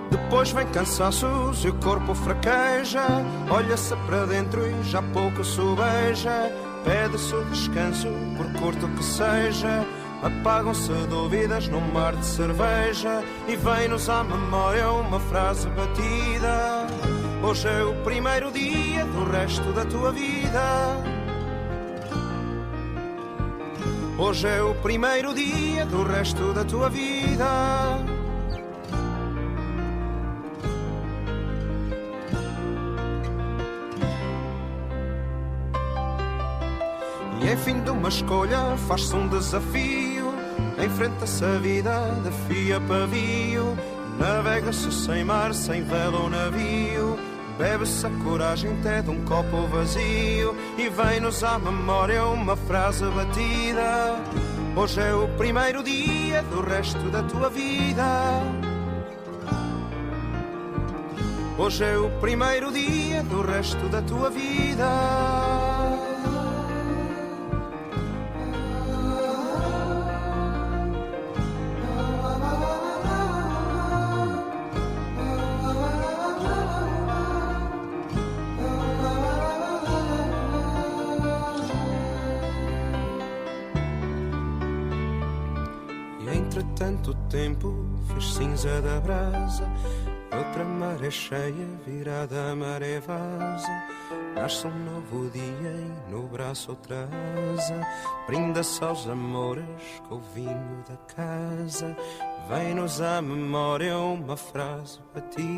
Depois vem cansaços e o corpo fraqueja. Olha-se para dentro e já pouco se beija. Pede-se o descanso, por curto que seja. Apagam-se dúvidas num mar de cerveja. E vem-nos à memória uma frase batida. Hoje é o primeiro dia do resto da tua vida. Hoje é o primeiro dia do resto da tua vida. E é fim de uma escolha, faz-se um desafio. Enfrenta-se a vida de fio a pavio. Navega-se sem mar, sem vela ou navio. Bebe-se a coragem até de um copo vazio. E vem-nos à memória uma frase batida. Hoje é o primeiro dia do resto da tua vida. Hoje é o primeiro dia do resto da tua vida. Entretanto o tempo fez cinza da brasa. Outra maré cheia virada a maré vaza. Nasce um novo dia e no braço outra asa. Brinda-se aos amores com o vinho da casa. Vem-nos à memória uma frase batida.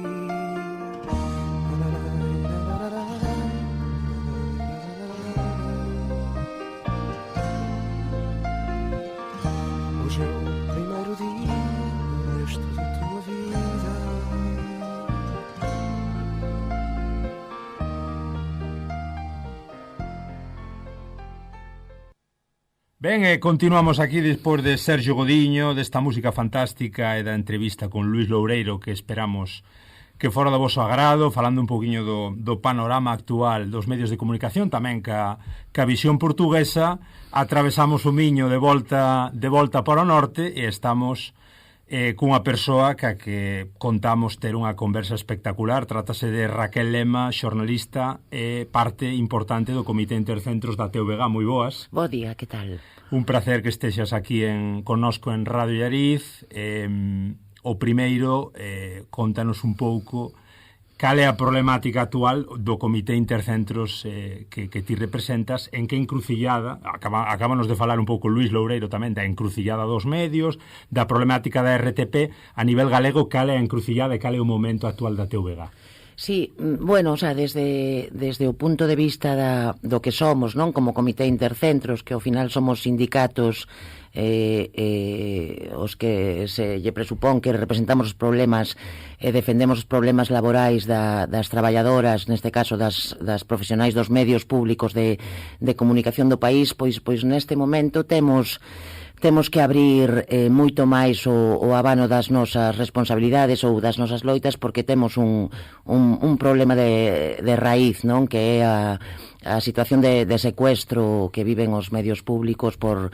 Hoje é o primeiro dia do resto da tua vida. Ben, continuamos aquí despois de Sergio Godiño, desta música fantástica e da entrevista con Luís Loureiro, que esperamos que fora do vosso agrado, falando un poquinho do panorama actual dos medios de comunicación, tamén ca visión portuguesa. Atravesamos o Miño de volta para o norte e estamos cunha persoa que contamos ter unha conversa espectacular. Trátase de Raquel Lema, xornalista e parte importante do Comité Intercentros da TVG. Moi boas. Bo día, que tal? Un placer que estexas aquí connosco en Radio Llariz. O primeiro, contanos un pouco cal é a problemática actual do Comité Intercentros que ti representas, en que encrucillada, acábanos de falar un pouco Luís Loureiro tamén, da encrucillada dos medios, da problemática da RTP, a nivel galego, cal é a encrucillada e cal é o momento actual da TVG? Sí, bueno, o sea, desde o punto de vista do que somos, non? Como Comité Intercentros, que ao final somos sindicatos os que se lle presupón que representamos os problemas e defendemos os problemas laborais das traballadoras, neste caso das profesionais dos medios públicos de comunicación do país, pois neste momento temos que abrir moito máis o abano das nosas responsabilidades ou das nosas loitas, porque temos un problema de raíz, non? Que é a situación de secuestro que viven os medios públicos por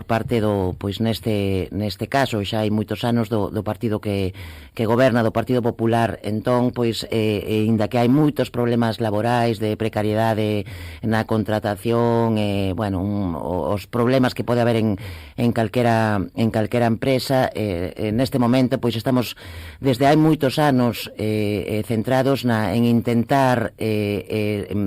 parte pois neste caso xa hai moitos anos do partido que goberna, do Partido Popular. Entón, pois inda que hai moitos problemas laborais de precariedade na contratación, bueno, os problemas que pode haber en calquera empresa, neste momento pois estamos desde hai moitos anos centrados en intentar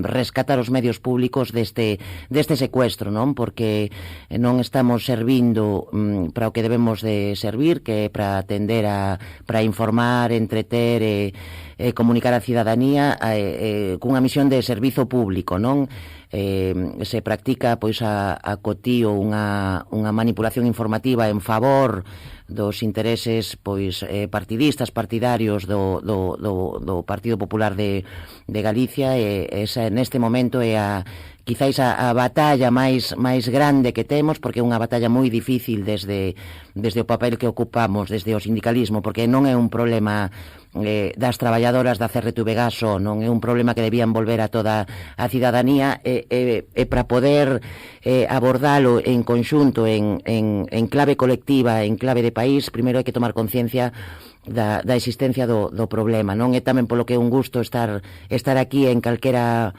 rescatar os medios públicos deste secuestro, non? Porque non estamos servindo para o que debemos de servir, que é para atender para informar, entreter e comunicar a cidadanía cunha misión de servizo público, non? Se practica pois a cotío unha manipulación informativa en favor dos intereses pois partidarios do Partido Popular de Galicia, e esa neste momento é quizáis a batalla máis grande que temos, porque é unha batalla moi difícil desde o papel que ocupamos desde o sindicalismo, porque non é un problema das traballadoras da CRTVG só, non é un problema que debían volver a toda a cidadanía, e para poder abordalo en conxunto, en clave colectiva, en clave de país, primeiro hai que tomar conciencia da existencia do problema, non? É tamén polo que é un gusto estar aquí en calquera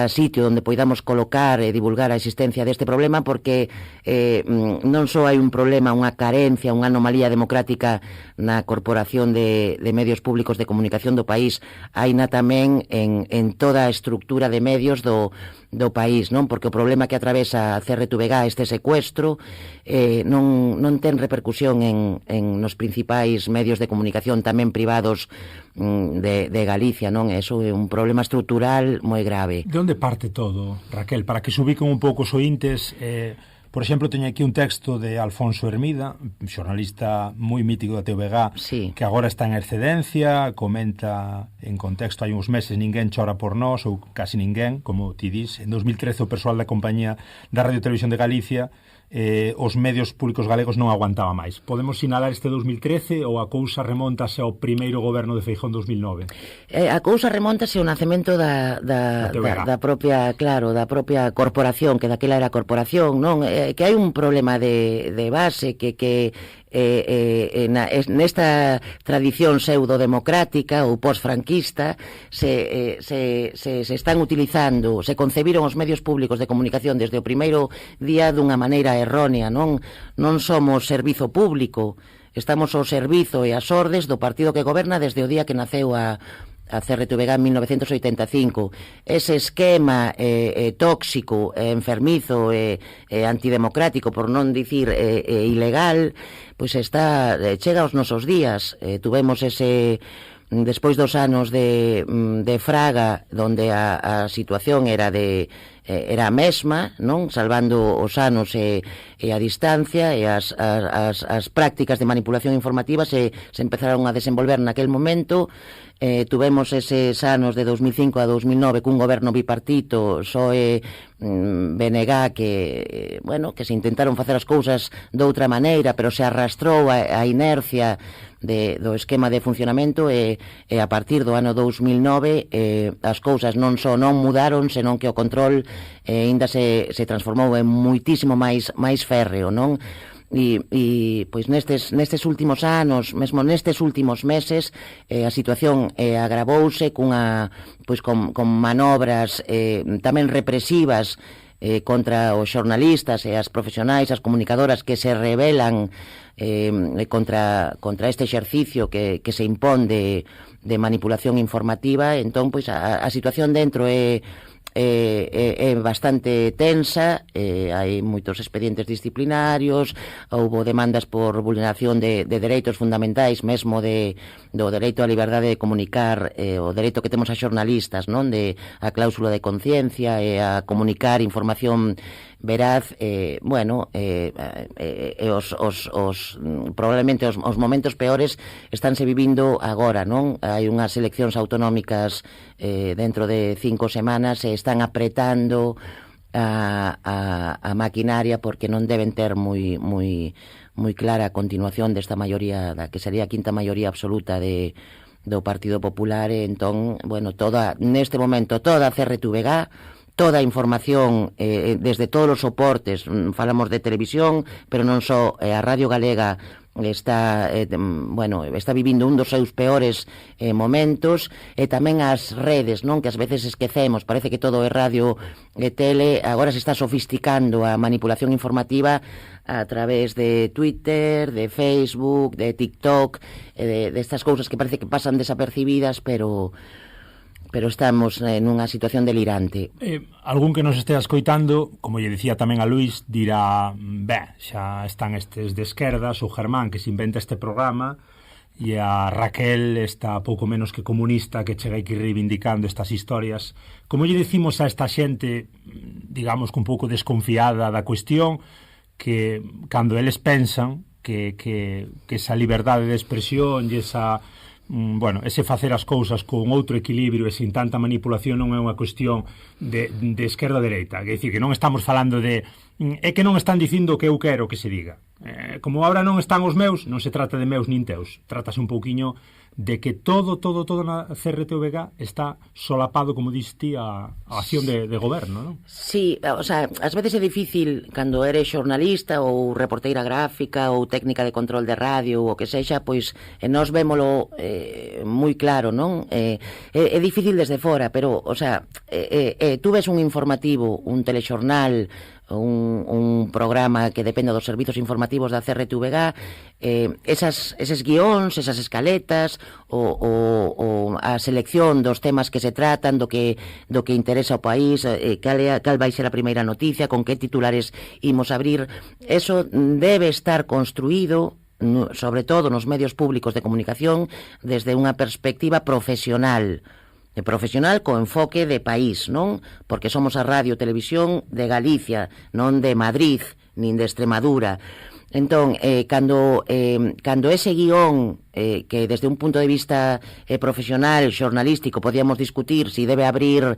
sitio onde poidamos colocar e divulgar a existencia deste problema, porque non só hai un problema, unha carencia, unha anomalía democrática na Corporación de Medios Públicos de Comunicación do país, haina tamén en toda a estructura de medios do país, non? Porque o problema que atravesa a CRTVG, este secuestro, non ten repercusión nos principais medios de comunicación tamén privados de Galicia, non? Eso é un problema estrutural moi grave. De onde parte todo, Raquel? Para que se ubiquen un pouco os ointes, por exemplo, teño aquí un texto de Alfonso Hermida, xornalista moi mítico da TVG, sí, que agora está en excedencia, comenta en contexto, hai uns meses ninguén chora por nós, ou casi ninguén, como ti dis. En 2013 o persoal da compañía da Radio Televisión de Galicia, os medios públicos galegos non aguantaba máis. Podemos sinalar este 2013 ou a cousa remontase ao primeiro goberno de Feijóo en 2009? A cousa remontase ao nacemento da propia, claro, da propia corporación, que daquela era corporación, non? Que hai un problema de base que nesta tradición pseudo-democrática ou post-franquista se están utilizando, se concebiron os medios públicos de comunicación desde o primeiro día dunha maneira errónea, non somos servizo público, estamos ao servizo e ás ordes do partido que goberna desde o día que naceu a CRTVG en 1985. Ese esquema tóxico, enfermizo e antidemocrático, por non dicir ilegal, pois chega aos nosos días. Tuvemos ese, despois dos anos de Fraga, donde a situación era a mesma, non? Salvando os anos e a distancia, e as prácticas de manipulación informativa se empezaron a desenvolver naquel momento. Tuvemos eses anos de 2005 a 2009 cun goberno bipartito, PSOE, BNG, que se intentaron facer as cousas de outra maneira, pero se arrastrou a inercia do esquema de funcionamento, e a partir do ano 2009 as cousas non só non mudaron, senón que o control ainda se transformou en muitísimo máis férreo, non? E pois nestes últimos anos, mesmo nestes últimos meses, a situación agravouse con manobras tamén represivas contra os xornalistas e as profesionais, as comunicadoras que se rebelan contra este exercicio que se impón de manipulación informativa. Entón, pois a situación dentro é é bastante tensa, hai moitos expedientes disciplinarios, houbo demandas por vulneración de dereitos fundamentais, mesmo do dereito á liberdade de comunicar, o dereito que temos a xornalistas, non, de a cláusula de conciencia e a comunicar información veraz, probablemente os momentos peores estánse vivindo agora, non? Hai unhas eleccións autonómicas dentro de 5 semanas e están apretando a maquinaria porque non deben ter moi clara a continuación desta maioría, da que sería a quinta maioría absoluta do Partido Popular. E entón, neste momento toda a CRTVG, toda a información desde todos os soportes, falamos de televisión, pero non só, a Radio Galega está vivindo un dos seus peores momentos, e tamén as redes, non, que ás veces esquecemos, parece que todo é radio e tele, agora se está sofisticando a manipulación informativa a través de Twitter, de Facebook, de TikTok, de estas cousas que parece que pasan desapercibidas, pero estamos nunha situación delirante. Algún que nos estea escoitando, como lle dicía tamén a Luís, dirá, xa están estes de esquerdas, o Germán que se inventa este programa, e a Raquel está pouco menos que comunista, que chega aquí reivindicando estas historias. Como lle dicimos a esta xente, digamos, un pouco desconfiada da cuestión, que cando eles pensan que esa liberdade de expresión e esa ese facer as cousas con outro equilibrio e sin tanta manipulación non é unha cuestión de esquerda a dereita, é dicir, que non estamos falando de é que non están dicindo o que eu quero que se diga, como agora non están os meus, non se trata de meus nin teus, trátase un pouquiño de que todo na CRTVG está solapado, como diste ti, a acción de goberno, non? Sí, o sea, ás veces é difícil cando eres xornalista ou reporteira gráfica ou técnica de control de radio ou o que sexa, pois nós vémolo moi claro, non? É difícil desde fora, pero, o sea, tú ves un informativo, un telexornal, un programa que dependa dos servizos informativos da CRTVG, eses guións, esas escaletas, o a selección dos temas que se tratan, do que interesa ao país, cal vai ser a primeira noticia, con que titulares imos abrir, eso debe estar construído, sobre todo nos medios públicos de comunicación, desde unha perspectiva profesional co enfoque de país, non? Porque somos a radio e televisión de Galicia, non de Madrid, nin de Extremadura. Entón, cando ese guión, que desde un punto de vista profesional, xornalístico, podíamos discutir si debe abrir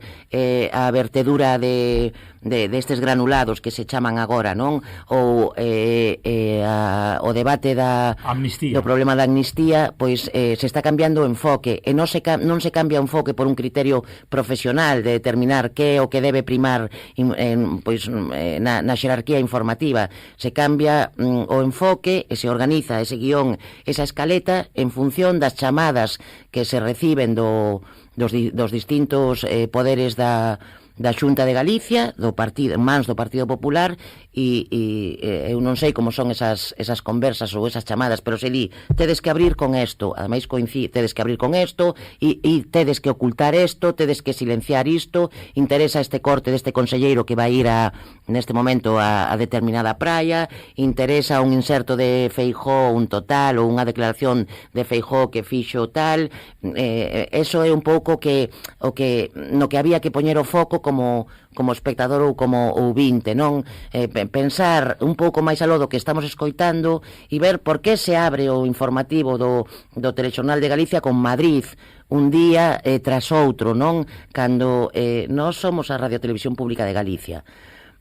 a vertedura destes granulados que se chaman agora, non? Ou o debate do problema da amnistía, pois se está cambiando o enfoque, e non se cambia o enfoque por un criterio profesional de determinar que é o que debe primar na xerarquía informativa. Se cambia o enfoque e se organiza ese guión, esa escaleta, en función das chamadas que se reciben dos distintos poderes da Xunta de Galicia, mans do Partido Popular, e eu non sei como son esas conversas ou esas chamadas, pero se di, tedes que abrir con isto, ademais tedes que abrir con isto, e tedes que ocultar isto, tedes que silenciar isto, interesa este corte deste conselleiro que vai ir neste momento a determinada praia, interesa un inserto de Feijóo, un total, ou unha declaración de Feijóo que fixo tal, eso é un pouco no que había que poñer o foco como espectador ou como ouvinte, non? Pensar un pouco máis aló do que estamos escoitando e ver por que se abre o informativo do Telexornal de Galicia con Madrid un día tras outro, non? Cando nós somos a Radio Televisión Pública de Galicia.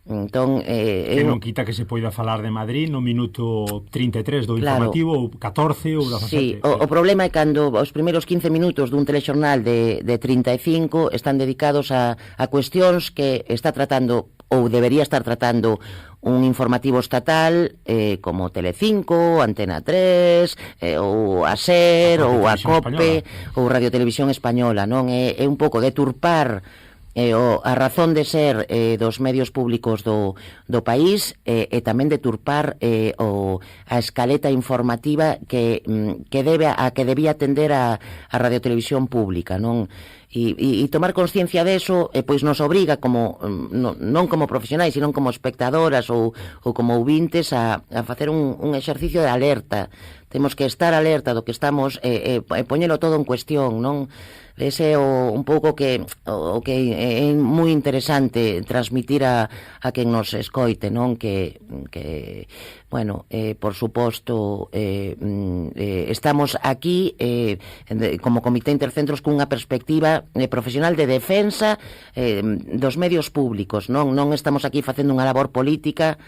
Entón, que non quita que se poida falar de Madrid no minuto 33 do informativo, ou 14 ou 17. Sí, o problema é cando os primeiros 15 minutos dun telexornal de 35 están dedicados a cuestións que está tratando ou debería estar tratando un informativo estatal como Telecinco, Antena 3, ou a SER, ou a COPE, ou Radio Televisión Española, non? É un pouco deturpar a razón de ser dos medios públicos do país e tamén deturpar a escaleta informativa que debía atender a radiotelevisión pública, non? E tomar consciencia deso pois nos obriga como non como profesionais, sino como espectadoras ou como ouvintes a facer un exercicio de alerta. Temos que estar alerta do que estamos e poñelo todo en cuestión, non? Ese é un pouco o que é moi interesante transmitir a quen nos escoite, non? Que bueno, por suposto, estamos aquí como Comité Intercentros cunha perspectiva profesional de defensa dos medios públicos, non estamos aquí facendo unha labor política,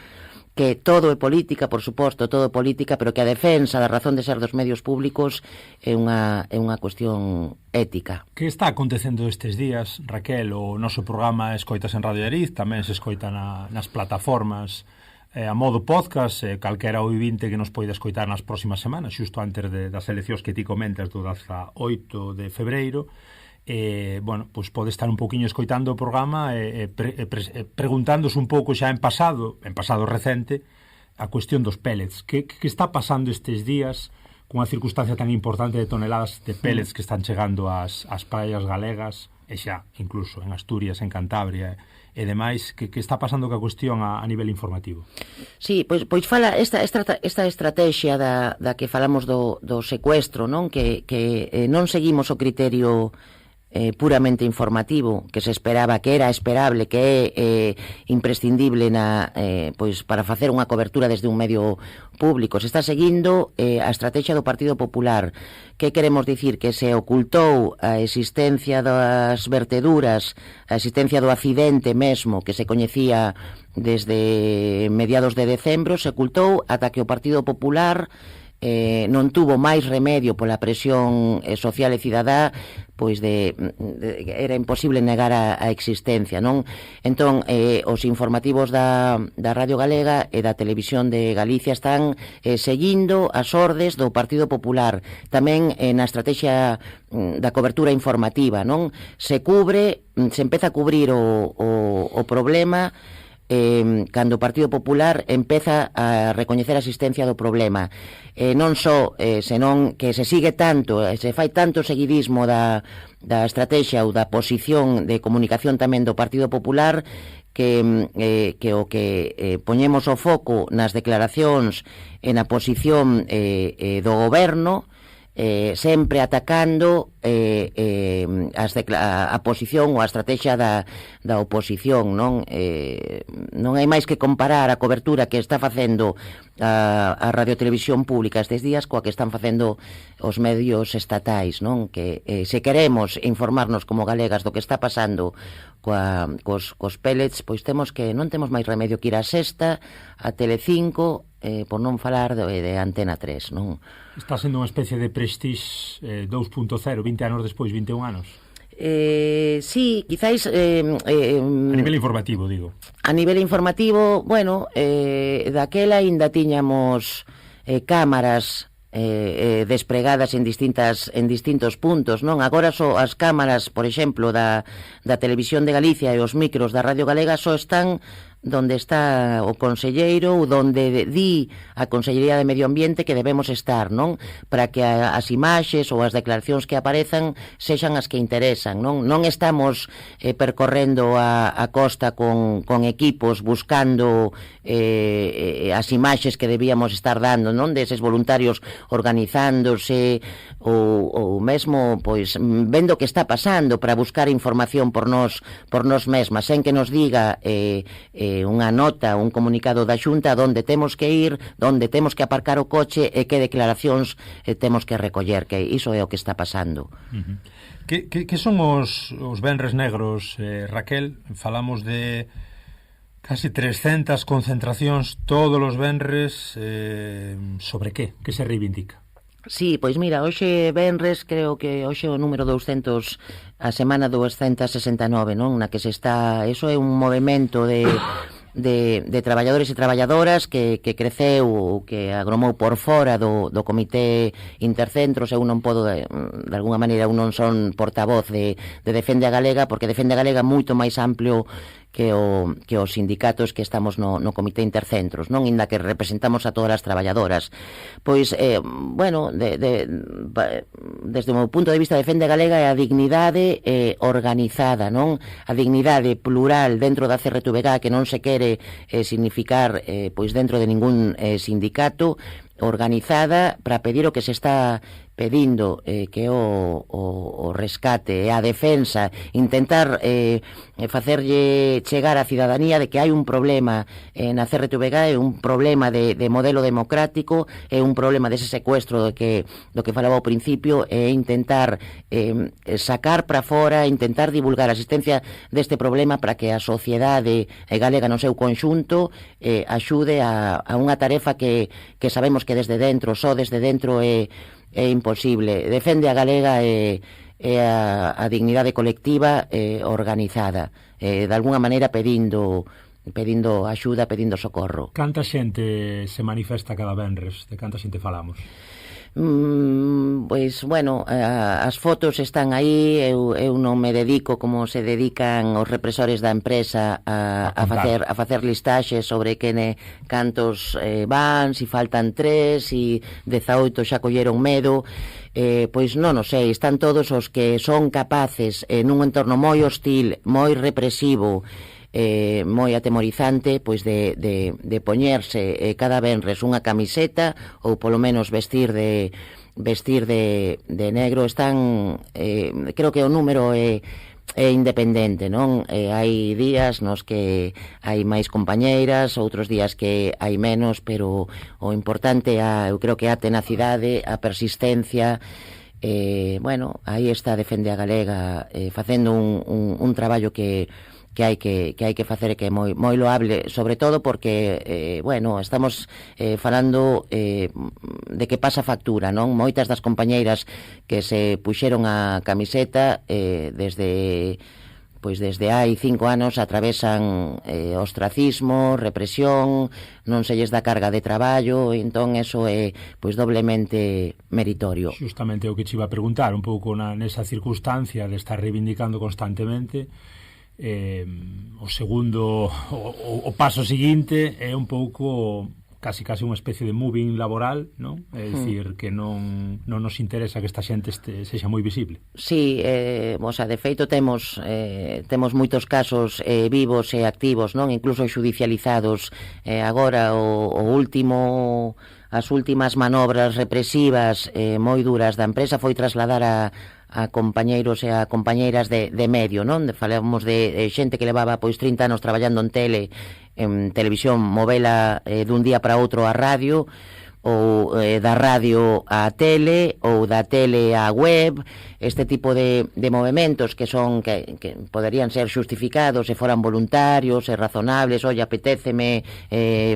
que todo é política, por suposto, todo é política, pero que a defensa da razón de ser dos medios públicos é unha cuestión ética. Que está acontecendo estes días, Raquel? O noso programa escoitas en Radio Ariz, tamén se escoita nas plataformas a modo podcast, calquera ouvinte que nos poida escoitar nas próximas semanas, xusto antes das eleccións que ti comentas do 18 de febreiro. Bueno, pois pode estar un poquinho escoitando o programa preguntándose un pouco xa en pasado recente a cuestión dos pellets. Que está pasando estes días cunha circunstancia tan importante de toneladas de pellets que están chegando ás praias galegas e xa incluso en Asturias, en Cantabria e demais, que está pasando ca cuestión a nivel informativo? Sí, pois fala esta estrategia da que falamos do secuestro, non? Que non seguimos o criterio puramente informativo que se esperaba, que era esperable, que é imprescindible pois para facer unha cobertura desde un medio público. Se está seguindo a estrategia do Partido Popular. Que queremos dicir? Que se ocultou a existencia das verteduras, a existencia do accidente mesmo que se coñecía desde mediados de decembro, se ocultou ata que o Partido Popular non tuvo máis remedio pola presión social e cidadá, pois era imposible negar a existencia, non? Entón, os informativos da Radio Galega e da Televisión de Galicia están seguindo as ordes do Partido Popular, tamén na estrategia da cobertura informativa, non? Se empeza a cubrir o problema cando o Partido Popular empeza a recoñecer a existencia do problema, non só senón que se sigue tanto, se fai tanto seguidismo da estrategia ou da posición de comunicación tamén do Partido Popular que o que poñemos o foco nas declaracións e na posición do goberno, sempre atacando a posición ou a estrategia da oposición, non? Non hai máis que comparar a cobertura que está facendo a radiotelevisión pública estes días coa que están facendo os medios estatais, non? Que se queremos informarnos como galegas do que está pasando cos pellets, pois non temos máis remedio que ir a Sexta, a Telecinco, por non falar de Antena 3, non? Está sendo unha especie de Prestige 2.0, 20 anos despois, 21 anos? Sí, quizáis... a nivel informativo, digo. A nivel informativo, bueno, daquela aínda tiñamos cámaras despregadas en distintos puntos, non? Agora só as cámaras, por exemplo, da Televisión de Galicia e os micros da Radio Galega só están donde está o conselleiro ou donde di a Consellería de Medio Ambiente que debemos estar, non? Para que as imaxes ou as declaracións que aparezan sexan as que interesan, non? Non estamos percorrendo a costa con equipos buscando as imaxes que debíamos estar dando, non? Deses voluntarios organizándose ou mesmo, pois, vendo o que está pasando para buscar información por nós mesmas, sen que nos diga unha nota, un comunicado da Xunta onde temos que ir, onde temos que aparcar o coche e que declaracións temos que recoller, que iso é o que está pasando. Que son os venres negros, Raquel? Falamos de casi 300 concentracións todos os venres, sobre que se reivindica? Sí, pois mira, hoxe venres, creo que hoxe o número 200, a semana 269, non? Na que se está, eso é un movimento de de traballadores e traballadoras que creceu, que agromou por fora do Comité Intercentros. Eu non podo, de alguna maneira, eu non son portavoz de Defende a Galega, porque Defende a Galega é moito máis amplio que os sindicatos que estamos no Comité Intercentros, non? Inda que representamos a todas as traballadoras. Pois, bueno, desde o meu punto de vista, Defende a Galega é a dignidade organizada, non? A dignidade plural dentro da CRTVG, que non se quere significar pois dentro de ningún sindicato, organizada para pedir o que se está pedindo, que o rescate e a defensa, intentar facerlle chegar á cidadanía de que hai un problema na CRTVG, é un problema de modelo democrático, é un problema dese secuestro do que falaba ao principio, e intentar sacar para fora, intentar divulgar a existencia deste problema para que a sociedade galega no seu conxunto axude a unha tarefa que sabemos que desde dentro, só desde dentro é imposible. Defende a Galega e a dignidade colectiva organizada, de alguna maneira pedindo axuda, pedindo socorro. Canta xente se manifesta cada venres? De canta xente falamos? Pois, bueno, as fotos están aí. Eu non me dedico como se dedican os represores da empresa a facer listaxes sobre cantos van, si faltan 3, si 18 xa colleron medo. Pois non o sei, están todos os que son capaces nun entorno moi hostil, moi represivo, moi atemorizante, pois de poñerse cada venres unha camiseta, ou polo menos vestir de negro. Están, creo que o número é independente, non? Hai días nos que hai máis compañeiras, outros días que hai menos, pero o importante eu creo que a tenacidade, a persistencia. Bueno, aí está Defende a Galega facendo un traballo que hai que facer, que é moi loable, sobre todo porque bueno, estamos falando de que pasa factura, non? Moitas das compañeiras que se puxeron a camiseta desde hai 5 anos atravesan ostracismo, represión, non se lles dá carga de traballo, entón eso é pois doblemente meritorio. Justamente o que te iba a preguntar, un pouco nesa circunstancia de estar reivindicando constantemente. O segundo, o paso seguinte é un pouco casi unha especie de moving laboral, non? É dicir, que non nos interesa que esta xente sexa moi visible. Sí, o sea, de feito temos moitos casos vivos e activos, non? Incluso xudicializados. Agora as últimas manobras represivas moi duras da empresa foi trasladar a compañeiros e a compañeiras de medio, non? Falamos de xente que levaba pois 30 anos traballando en televisión, movela dun día para outro a radio, ou da radio á tele, ou da tele á web. Este tipo de movementos que poderían ser xustificados se foran voluntarios e razonables. Oye, apetéceme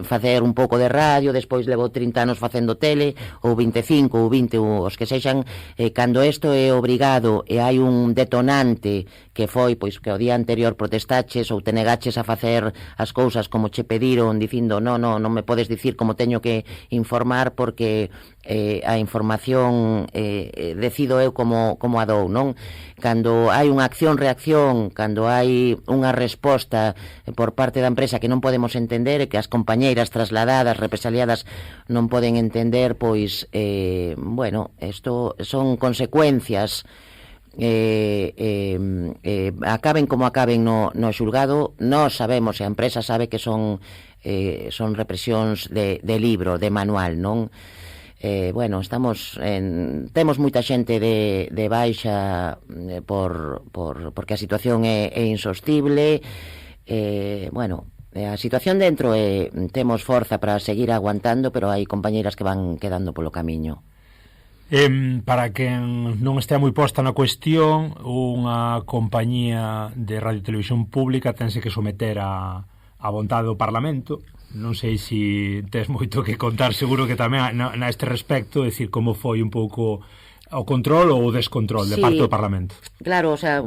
facer un pouco de radio, despois levo 30 anos facendo tele, ou 25 ou 20, os que sexan. Cando isto é obrigado e hai un detonante que foi pois que o día anterior protestaches ou te negaches a facer as cousas como che pediron, dicindo non me podes dicir como teño que informar, porque a información decido eu como a dou, non? Cando hai unha acción-reacción, cando hai unha resposta por parte da empresa que non podemos entender, e que as compañeiras trasladadas, represaliadas, non poden entender, pois, bueno, isto son consecuencias. Acaben como acaben no xulgado, nós sabemos, e a empresa sabe que son represións de libro, de manual, non? Bueno, temos moita xente de baixa porque a situación é insostible. Bueno, a situación dentro temos forza para seguir aguantando, pero hai compañeiras que van quedando polo camiño. Para quen non estea moi posta na cuestión, unha compañía de radio e televisión pública tense que someter a vontade do Parlamento. Non sei se tes moito que contar, seguro que tamén na este respecto, decir, como foi un pouco o control ou o descontrol de parte do Parlamento. Claro, o sea,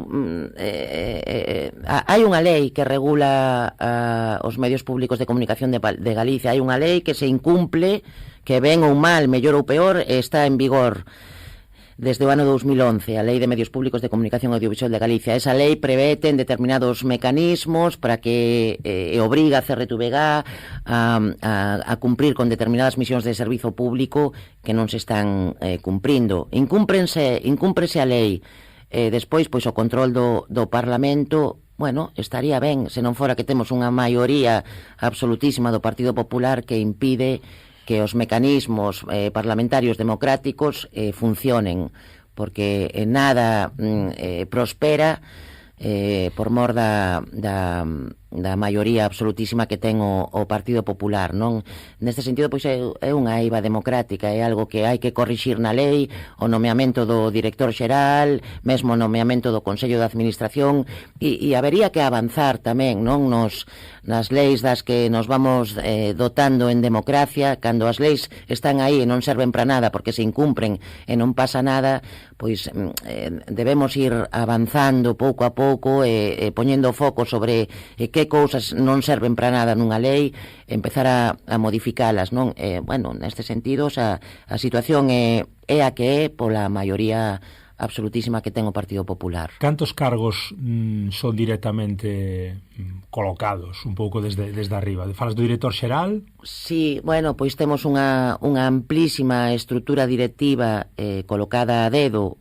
hai unha lei que regula os medios públicos de comunicación de Galicia, hai unha lei que se incumple, que ben ou mal, mellor ou peor, está en vigor desde o ano 2011, a Lei de Medios Públicos de Comunicación Audiovisual de Galicia. Esa lei prevé ten determinados mecanismos para que obriga a CRTVG a cumprir con determinadas misións de servizo público que non se están cumprindo. Incúmprese a lei, despois, pois, o control do Parlamento, bueno, estaría ben, se non fora que temos unha maioría absolutísima do Partido Popular que impide que os mecanismos parlamentarios democráticos funcionen, porque nada prospera por mor da maioría absolutísima que ten o Partido Popular, non? Neste sentido, pois, é unha eiva democrática, é algo que hai que corrixir na lei, o nomeamento do director xeral, mesmo o nomeamento do Consello de Administración, e habería que avanzar tamén, non, nas leis das que nos vamos dotando en democracia. Cando as leis están aí e non serven para nada porque se incumpren e non pasa nada, pois debemos ir avanzando pouco a pouco e poñendo foco sobre que cousas non serven para nada nunha lei, empezar a modificalas, non? Bueno, neste sentido, a situación é a que é pola maioría absolutísima que ten o Partido Popular. Cantos cargos son directamente colocados un pouco desde arriba? Falas do director xeral? Sí, bueno, pois temos unha amplísima estrutura directiva colocada a dedo,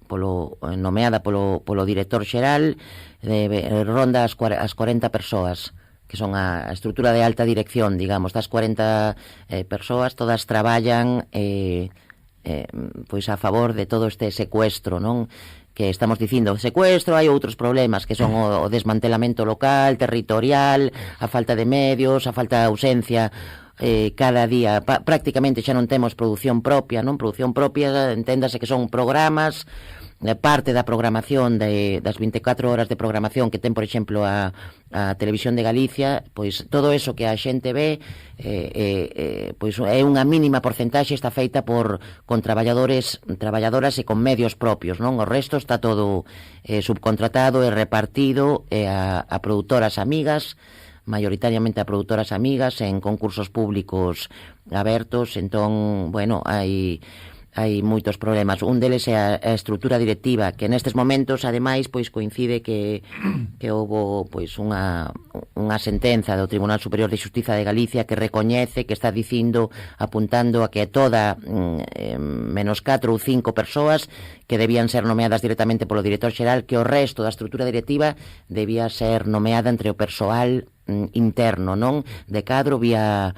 nomeada polo director xeral, ronda as 40 persoas, que son a estrutura de alta dirección, digamos. Das 40 persoas, todas traballan pois a favor de todo este secuestro, non? Que estamos dicindo secuestro, hai outros problemas que son o desmantelamento local, territorial, a falta de medios, a falta de ausencia cada día. Prácticamente xa non temos produción propia, non? Produción propia, enténdase que son programas, parte da programación das 24 horas de programación que ten, por exemplo, a Televisión de Galicia, pois todo eso que a xente ve pois é unha mínima porcentaxe, está feita con traballadoras e con medios propios, non? O resto está todo subcontratado e repartido a produtoras amigas, maioritariamente a produtoras amigas, en concursos públicos abertos. Entón, bueno, hai moitos problemas. Un deles é a estrutura directiva, que nestes momentos, ademais, pois coincide que houbo pois unha sentenza do Tribunal Superior de Xustiza de Galicia que recoñece, que está dicindo, apuntando a que toda menos 4 ou 5 persoas que debían ser nomeadas directamente polo director xeral, que o resto da estrutura directiva debía ser nomeada entre o persoal interno, non? De cadro vía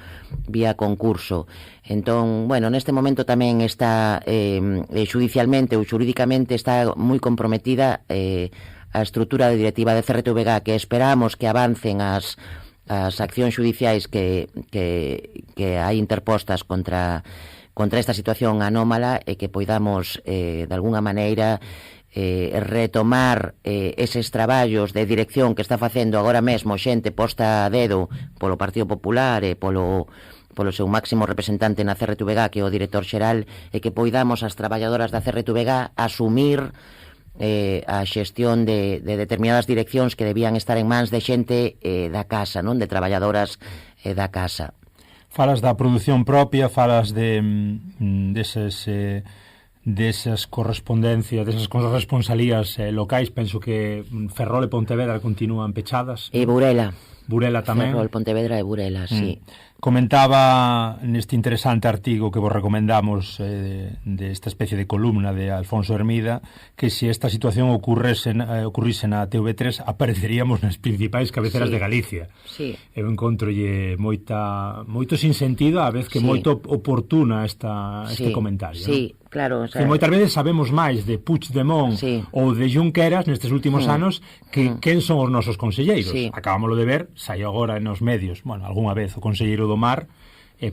concurso. Entón, bueno, neste momento tamén está xudicialmente ou xurídicamente está moi comprometida a estrutura directiva de CRTVG, que esperamos que avancen as accións xudiciais que hai interpostas contra esta situación anómala, e que poidamos de alguna maneira retomar eses traballos de dirección que está facendo agora mesmo xente posta a dedo polo Partido Popular e polo seu máximo representante na CRTVG, que é o director xeral, e que poidamos as traballadoras da CRTVG asumir a xestión de determinadas direccións que debían estar en mans de xente da casa, non? De traballadoras da casa. Falas da produción propia, falas desas correspondencias, desas corresponsalías locais. Penso que Ferrol e Pontevedra continúan pechadas. E Burela tamén. Ferrol, Pontevedra e Burela, sí. Comentaba neste interesante artigo que vos recomendamos desta especie de columna de Alfonso Hermida, que se esta situación ocurrise na TV3 apareceríamos nas principais cabeceras de Galicia. Sí. Eu encontrolle moito sinsentido, a vez que moito oportuna este comentario. Sí, ¿no? Claro, o sea, moitas veces sabemos máis de Puigdemont ou de Junqueras nestes últimos anos que quen son os nosos conselleiros. Acabámoslo de ver, sai agora nos medios, bueno, algunha vez o conselleiro do Mar,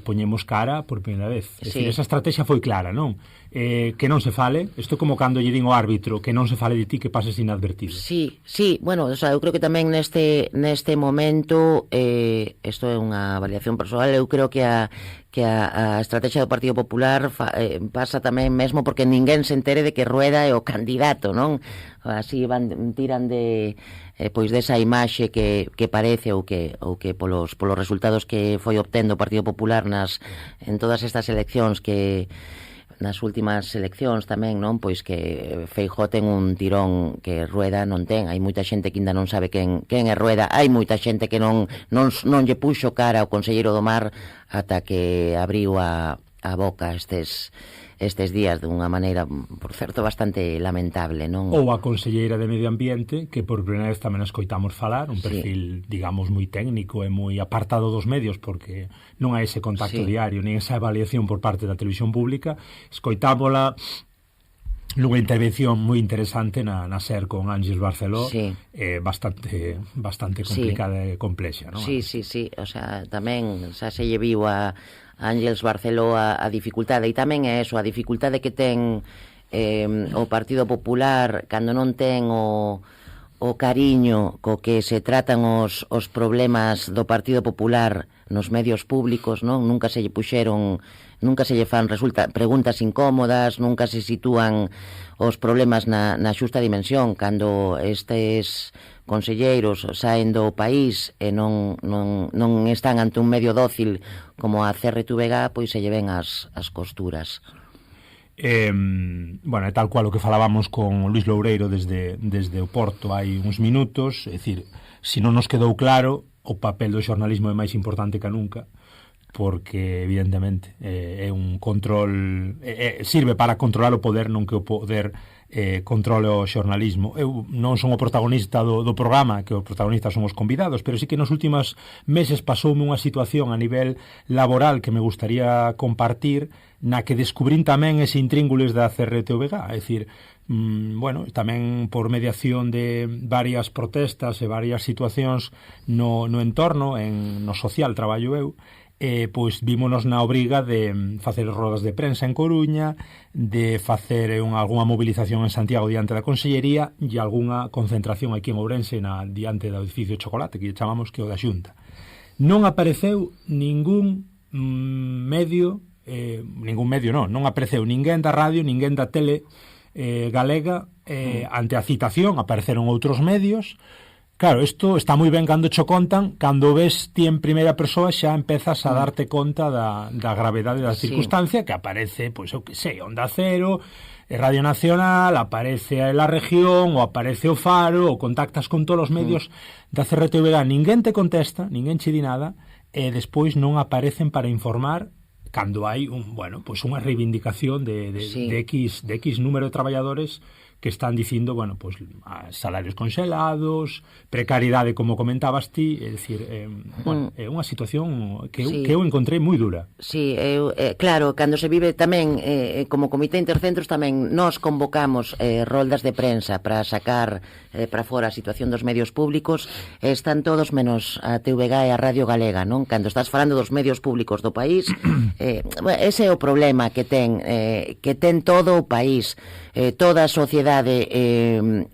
poñemos cara por primeira vez. É dicir, esa estrategia foi clara, non? que non se fale. Isto como cando lle din ao árbitro que non se fale de ti, que pases inadvertido. Sí, bueno, o sea, eu creo que tamén neste momento, isto é unha avaliación persoal, eu creo que a estrategia do Partido Popular pasa tamén mesmo porque ninguén se entere de que Rueda é o candidato, non? Así tiran de pois desa imaxe que parece ou que polos resultados que foi obtendo o Partido Popular en todas estas eleccións que nas últimas eleccións tamén, non? Pois que Feijóo ten un tirón que Rueda non ten. Hai moita xente que ainda non sabe quen é Rueda. Hai moita xente que non lle puxo cara ao conselleiro do Mar ata que abriu a boca estes días dunha maneira, por certo, bastante lamentable, non? Ou a conselleira de Medio Ambiente, que por primeira vez tamén escoitamos falar, un perfil, digamos, moi técnico e moi apartado dos medios, porque non hai ese contacto diario, nin esa evaluación por parte da televisión pública. Escoitámola nunha intervención moi interesante na SER con Ángeles Barceló, bastante complicada e complexa, non? Sí, o sea, tamén xa se lle viu a Ángeles Barceló a dificultade, e tamén é eso, a dificultade que ten o Partido Popular cando non ten o cariño co que se tratan os problemas do Partido Popular nos medios públicos, non? Nunca se lle fan preguntas incómodas, nunca se sitúan os problemas na xusta dimensión. Cando estes conselleiros saen do país e non están ante un medio dócil como a CRTVG, pois se lle ven as costuras. Bueno, é tal cual o que falábamos con Luís Loureiro desde o Porto hai uns minutos, é dicir, se non nos quedou claro, o papel do xornalismo é máis importante que nunca, porque evidentemente é un control, sirve para controlar o poder, non que o poder controle o xornalismo. Eu non son o protagonista do programa, que os protagonistas son os convidados, pero sí que nos últimos meses pasoume unha situación a nivel laboral que me gustaría compartir, na que descubrín tamén ese intríngules da CRTVG, é dicir, bueno, tamén por mediación de varias protestas e varias situacións no entorno, no social traballo eu, pois vímonos na obriga de facer rodas de prensa en Coruña, de facer algunha movilización en Santiago diante da Consellería e algunha concentración aquí en Ourense diante do edificio Chocolate, que chamamos que o da Xunta. Non apareceu ningún medio, non apareceu ninguén da radio, ninguén da tele galega ante a citación. Apareceron outros medios. Claro, isto está moi ben cando cho contan, cando ves ti en primeira persoa xa empezas a darte conta da gravedade da circunstancia, que aparece, pois eu que sei, Onda Cero, Radio Nacional, aparece a La Región, ou aparece o Faro, ou contactas con todos os medios da CRTVG, ninguén te contesta, ninguén che di nada, e despois non aparecen para informar cando hai unha reivindicación de X número de traballadores que están dicindo, salarios congelados, precariedade, como comentabas ti, é dicir, é unha situación que eu encontrei moi dura. Sí, claro, cando se vive tamén, como Comité Intercentros tamén nos convocamos roldas de prensa para sacar para fora a situación dos medios públicos, están todos menos a TVG e a Radio Galega, non? Cando estás falando dos medios públicos do país, ese é o problema que ten todo o país, toda a sociedade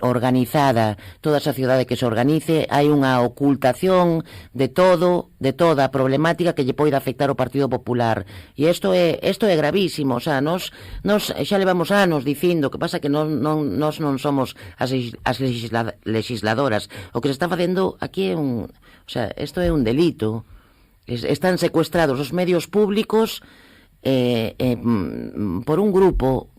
organizada, toda a sociedade que se organice, hai unha ocultación de toda a problemática que lle poida afectar o Partido Popular, e isto é gravísimo. O sea, nos xa levamos anos dicindo que pasa que nos non somos as legisladoras. O que se está facendo aquí é isto é un delito. Están secuestrados os medios públicos por un grupo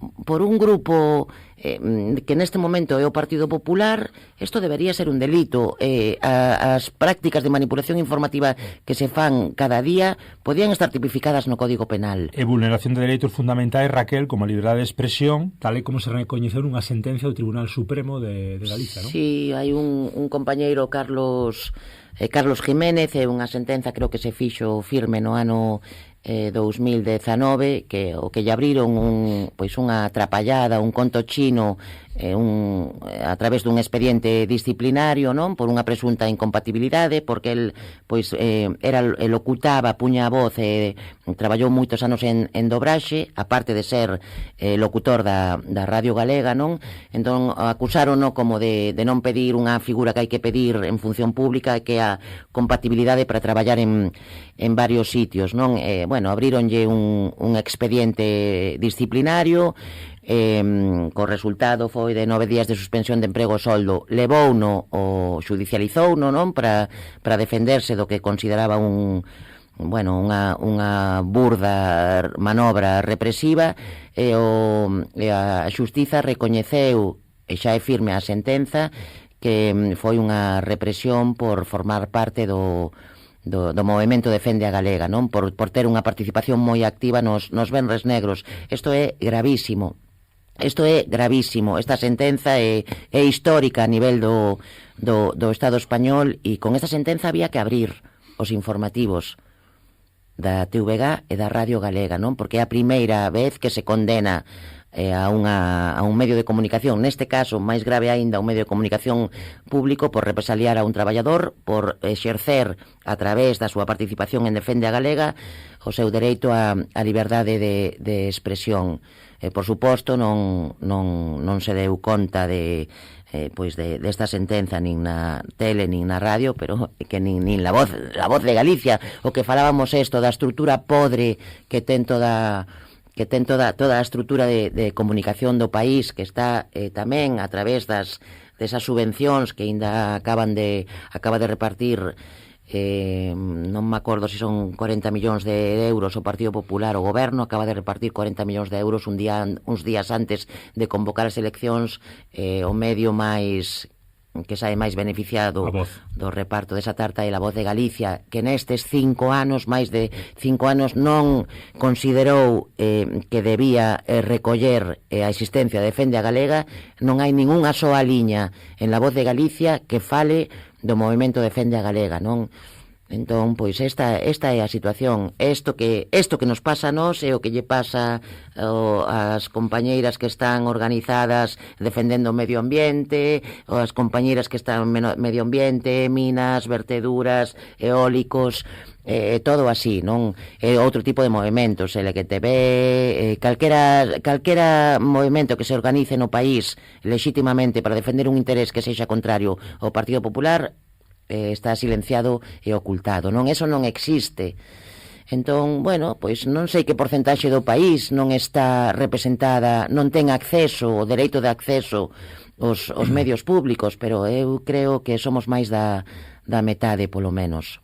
que neste momento é o Partido Popular. Isto debería ser un delito. As prácticas de manipulación informativa que se fan cada día podían estar tipificadas no Código Penal. E vulneración de dereitos fundamentais, Raquel, como a liberdade de expresión, tal e como se recoñeceu nunha sentencia do Tribunal Supremo de Galiza, non? Sí, hai un compañeiro, Carlos Jiménez, é unha sentenza creo que se fixo firme no ano 2019, que o que lle abriron unha atrapallada, un conto chino a través dun expediente disciplinario, non, por unha presunta incompatibilidade, porque el pois locutaba, puña a voz, traballou moitos anos en dobraxe, aparte de ser locutor da Radio Galega, non? Entón acusárono como de non pedir unha figura que hai que pedir en función pública, que é a compatibilidade para traballar en varios sitios, non? Bueno, abríronlle un expediente disciplinario, co resultado foi de 9 días de suspensión de emprego e soldo. Levouno o xudicializouno, non, para defenderse do que consideraba unha burda manobra represiva, e a xustiza recoñeceu, e xa é firme a sentenza, que foi unha represión por formar parte do movemento Defende a Galega, non, por ter unha participación moi activa nos venres negros. Isto é gravísimo. Esta sentenza é histórica a nivel do Estado español, e con esta sentenza había que abrir os informativos da TVG e da Radio Galega, non? Porque é a primeira vez que se condena a un medio de comunicación, neste caso, máis grave aínda, un medio de comunicación público, por represaliar a un traballador, por exercer a través da súa participación en Defende a Galega o seu dereito a liberdade de expresión. Por suposto, non se deu conta desta sentenza nin na tele nin na radio, pero que nin la voz de Galicia, o que falábamos da estrutura podre que ten toda a estrutura de comunicación do país, que está tamén a través desas subvencións que ainda acaba de repartir, non me acordo se son 40 millóns de euros o Partido Popular, o goberno acaba de repartir 40 millóns de euros uns días antes de convocar as eleccións, o medio máis que sae máis beneficiado do reparto desa tarta é a Voz de Galicia, que nestes 5 anos, máis de 5 anos, non considerou que debía recoller a existencia de Defende a Galega. Non hai ningunha soa liña en la Voz de Galicia que fale do movimento Defende a Galega, non? Entón, pois esta é a situación. Isto que nos pasa a nós é o que lle pasa ás compañeiras que están organizadas defendendo o medio ambiente, ou as compañeiras que están medio ambiente, minas, verteduras, eólicos, todo así, non? Outro tipo de movimentos, LGTB, calquera movimento que se organice no país legitimamente para defender un interés que sexa contrario ao Partido Popular, está silenciado e ocultado, non? Eso non existe. Entón, bueno, pois non sei que porcentaxe do país non está representada, non ten acceso, o dereito de acceso aos medios públicos, pero eu creo que somos máis da metade, polo menos.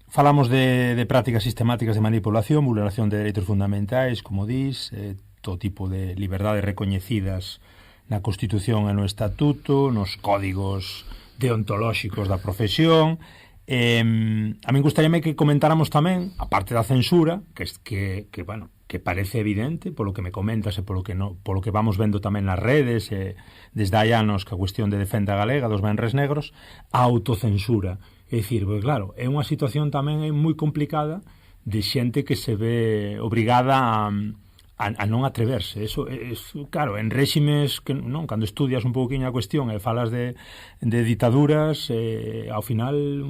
Falamos de prácticas sistemáticas de manipulación, vulneración de dereitos fundamentais, como dís, todo tipo de liberdades recoñecidas na Constitución e no Estatuto, nos códigos deontolóxicos da profesión. A min gustaríame que comentáramos tamén, a parte da censura, que parece evidente polo que me comentas e polo que vamos vendo tamén nas redes, desde hai anos, que a cuestión de Defende a Galega, dos venres negros, a autocensura. É dicir, pois claro, é unha situación tamén moi complicada de xente que se ve obrigada a non atreverse. Eso, claro, en réximes que non, cando estudias un pouquiño a cuestión e falas de ditaduras, ao final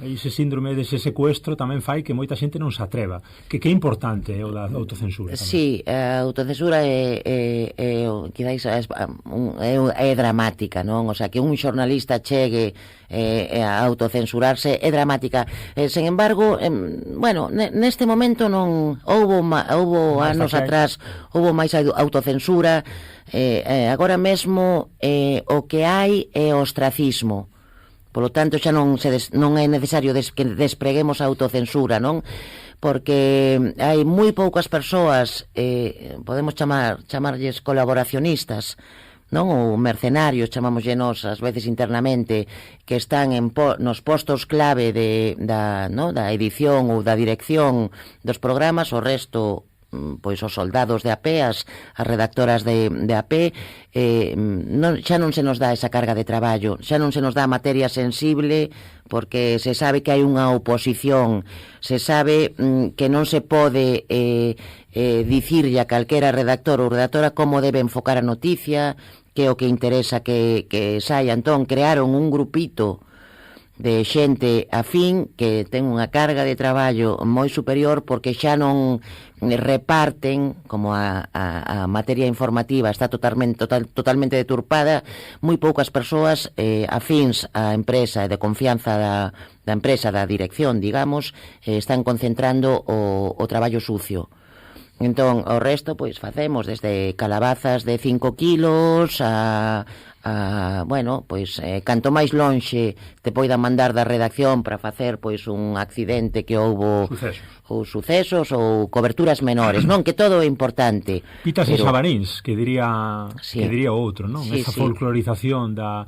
ese síndrome dese secuestro tamén fai que moita xente non se atreva. Que é importante o da autocensura tamén. Sí, a autocensura é dramática, non? O sea, que un xornalista chegue a autocensurarse é dramática. Sen embargo, bueno, neste momento non houbo anos atrás houbo máis autocensura. Agora mesmo o que hai é ostracismo. Polo tanto, xa non é necesario que despreguemos a autocensura, non? Porque hai moi poucas persoas, podemos chamarlles colaboracionistas, non? Ou mercenarios, chamámoslle nós ás veces internamente, que están nos postos clave da edición ou da dirección dos programas. O resto pois os soldados de AP, as redactoras de AP, xa non se nos dá esa carga de traballo, xa non se nos dá materia sensible, porque se sabe que hai unha oposición, se sabe que non se pode dicirlle a calquera redactor ou redactora como debe enfocar a noticia, que é o que interesa que saia. Entón, crearon un grupito de xente afín que ten unha carga de traballo moi superior, porque xa non reparten, como a materia informativa está totalmente deturpada, moi poucas persoas afíns á empresa e de confianza da empresa, da dirección, digamos, están concentrando o traballo sucio. Entón, o resto, pois, facemos desde calabazas de 5 kilos bueno, pois, canto máis lonxe te poida mandar da redacción para facer, pois, un accidente que houbo ou sucesos ou coberturas menores, non? Que todo é importante. Pitas e xabaríns, que diría outro, non? Esa folclorización da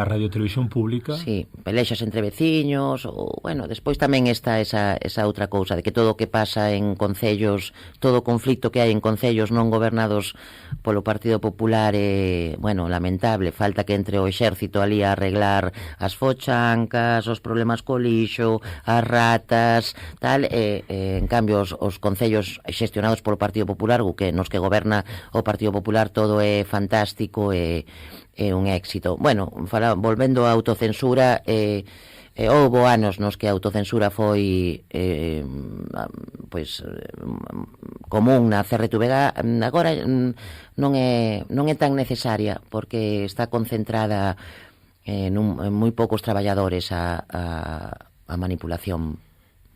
radiotelevisión pública. Sí, pelexas entre veciños, ou, bueno, despois tamén está esa outra cousa de que todo o que pasa en concellos, todo o conflito que hai en concellos non gobernados polo Partido Popular é, bueno, lamentable. Falta que entre o exército ali a arreglar as fochancas, os problemas co lixo, as ratas, tal, en cambio os concellos xestionados polo Partido Popular, que nos que goberna o Partido Popular, todo é fantástico e é un éxito. Bueno, volvendo á autocensura, houbo anos nos que a autocensura foi pois común na CRTVG. Agora non é tan necesaria, porque está concentrada en moi poucos traballadores a manipulación.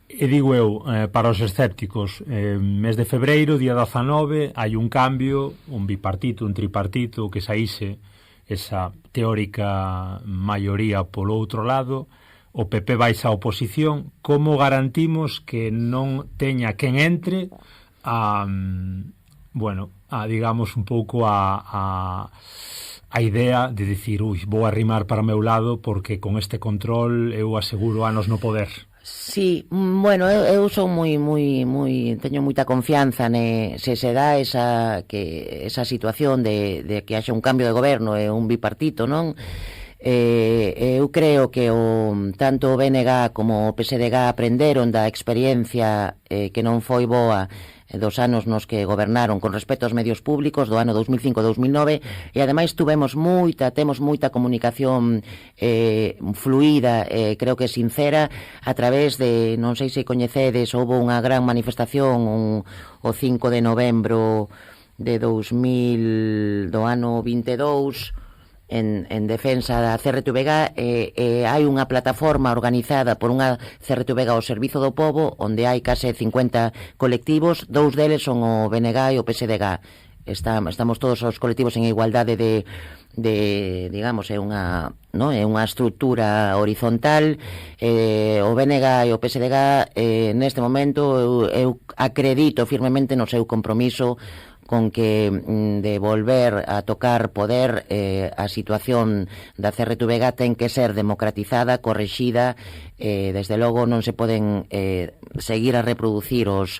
E digo eu, para os escépticos, mes de febreiro, día 19, hai un cambio, un bipartito, un tripartito, que saíse esa teórica maioría polo outro lado, o PP vai á oposición. Como garantimos que non teña quen entre digamos, un pouco a idea de dicir, vou arrimar para o meu lado porque con este control eu aseguro anos no poder? Sí, bueno, eu son moi teño moita confianza se dá esa situación de que haxa un cambio de goberno e un bipartito, non? Eu creo que tanto o BNG como o PSDG aprenderon da experiencia que non foi boa dos anos nos que gobernaron con respecto aos medios públicos do ano 2005-2009, e ademais temos moita comunicación fluida, creo que sincera, a través de, non sei se coñecedes, houve unha gran manifestación o 5 de novembro de 2000 do ano 22 en defensa da CRTVG, hai unha plataforma organizada por unha CRTVG ao servizo do pobo, onde hai case 50 colectivos, 2 deles son o BNG e o PSDG. Estamos todos os colectivos en igualdade de digamos, é unha estrutura horizontal. O BNG e o PSDG neste momento eu acredito firmemente no seu compromiso con que de volver a tocar poder, a situación da CRTVG ten que ser democratizada, corrixida, desde logo non se poden seguir a reproducir os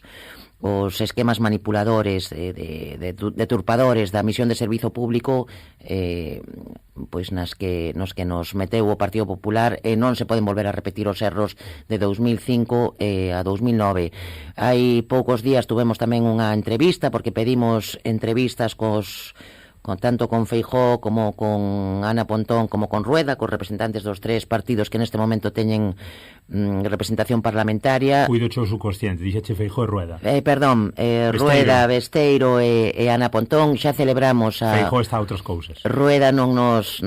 esquemas manipuladores, deturpadores da misión de servizo público, pois nos que nos meteu o Partido Popular, e non se poden volver a repetir os erros de 2005 a 2009. Hai poucos días tuvemos tamén unha entrevista, porque pedimos entrevistas tanto con Feijóo como con Ana Pontón como con Rueda, cos representantes dos 3 partidos que neste momento teñen representación parlamentaria. Cuido o subconsciente, dixeche Feijóo e Rueda. Rueda, Besteiro e Ana Pontón. Xa celebramos Feijóo está a outras cousas. Rueda non nos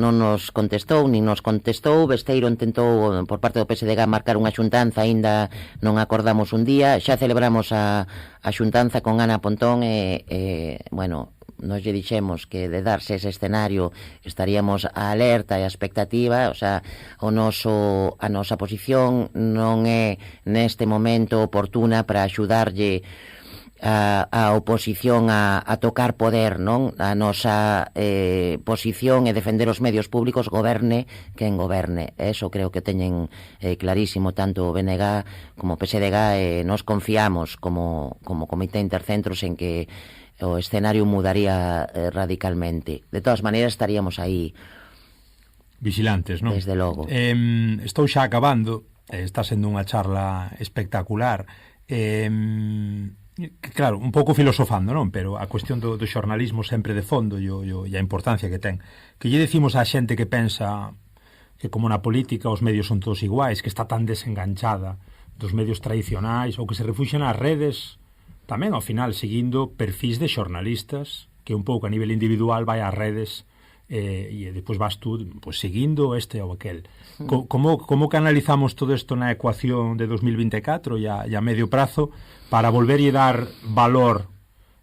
contestou, nin nos contestou. Besteiro intentou, por parte do PSDG, marcar unha xuntanza, aínda non acordamos un día. Xa celebramos a xuntanza con Ana Pontón bueno, nos lle dixemos que de darse ese escenario estaríamos a alerta e a expectativa, o sea, a nosa posición non é neste momento oportuna para axudarlle a oposición a tocar poder, non? A nosa posición é defender os medios públicos, goberne quen goberne. Eso creo que teñen clarísimo tanto o BNG como o PSDG, e nos confiamos como Comité Intercentros en que o escenario mudaría radicalmente. De todas maneiras estaríamos aí vigilantes, non? Desde logo. Estou xa acabando, está sendo unha charla espectacular. Claro, un pouco filosofando, non? Pero a cuestión do xornalismo sempre de fondo e a importancia que ten. Que lle decimos á xente que pensa que como na política os medios son todos iguais, que está tan desenganchada dos medios tradicionais ou que se refuxan nas redes, tamén ao final seguindo perfis de xornalistas que un pouco a nivel individual vai ás redes e depois vas tú pues, seguindo este ou aquel. Como canalizamos todo isto na ecuación de 2024 e a medio prazo para volver e dar valor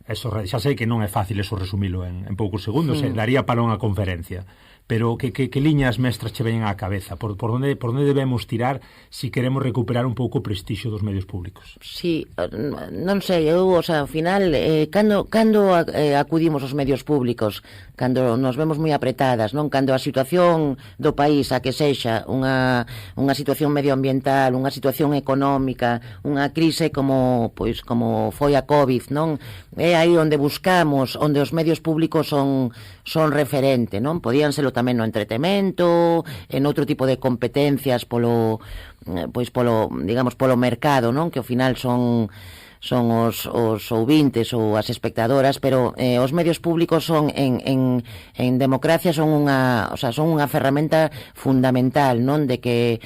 a esos redes? Xa sei que non é fácil eso resumilo en poucos segundos, daría para unha conferencia, pero que liñas mestras che veñen á cabeza? Por onde debemos tirar si queremos recuperar un pouco o prestixio dos medios públicos? Sí, non sei, ao final, cando acudimos aos medios públicos, cando nos vemos moi apretadas, non? Cando a situación do país, a que sexa unha situación medioambiental, unha situación económica, unha crise como foi a COVID, non? É aí onde buscamos, onde os medios públicos son referente, non? Podían serlo tamén no entretemento, en outro tipo de competencias polo mercado, non? Que ao final son os ouvintes ou as espectadoras, pero os medios públicos son en democracia son unha ferramenta fundamental, non? De que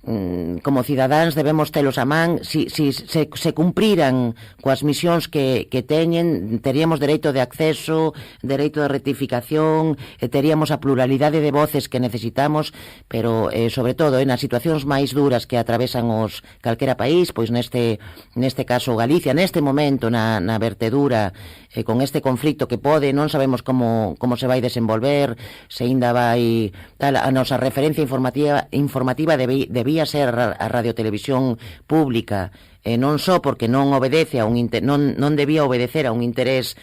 como cidadáns debemos telos a man. Si se cumpriran coas misións que teñen, teríamos dereito de acceso, dereito de rectificación, teríamos a pluralidade de voces que necesitamos, pero sobre todo nas situacións máis duras que atravesan calquera país, pois neste caso Galicia, neste momento na vertedura, con este conflito que non sabemos como se vai desenvolver, se ainda vai tal, a nosa referencia informativa debía ser a radiotelevisión pública, non só porque non obedece non debía obedecer a un interés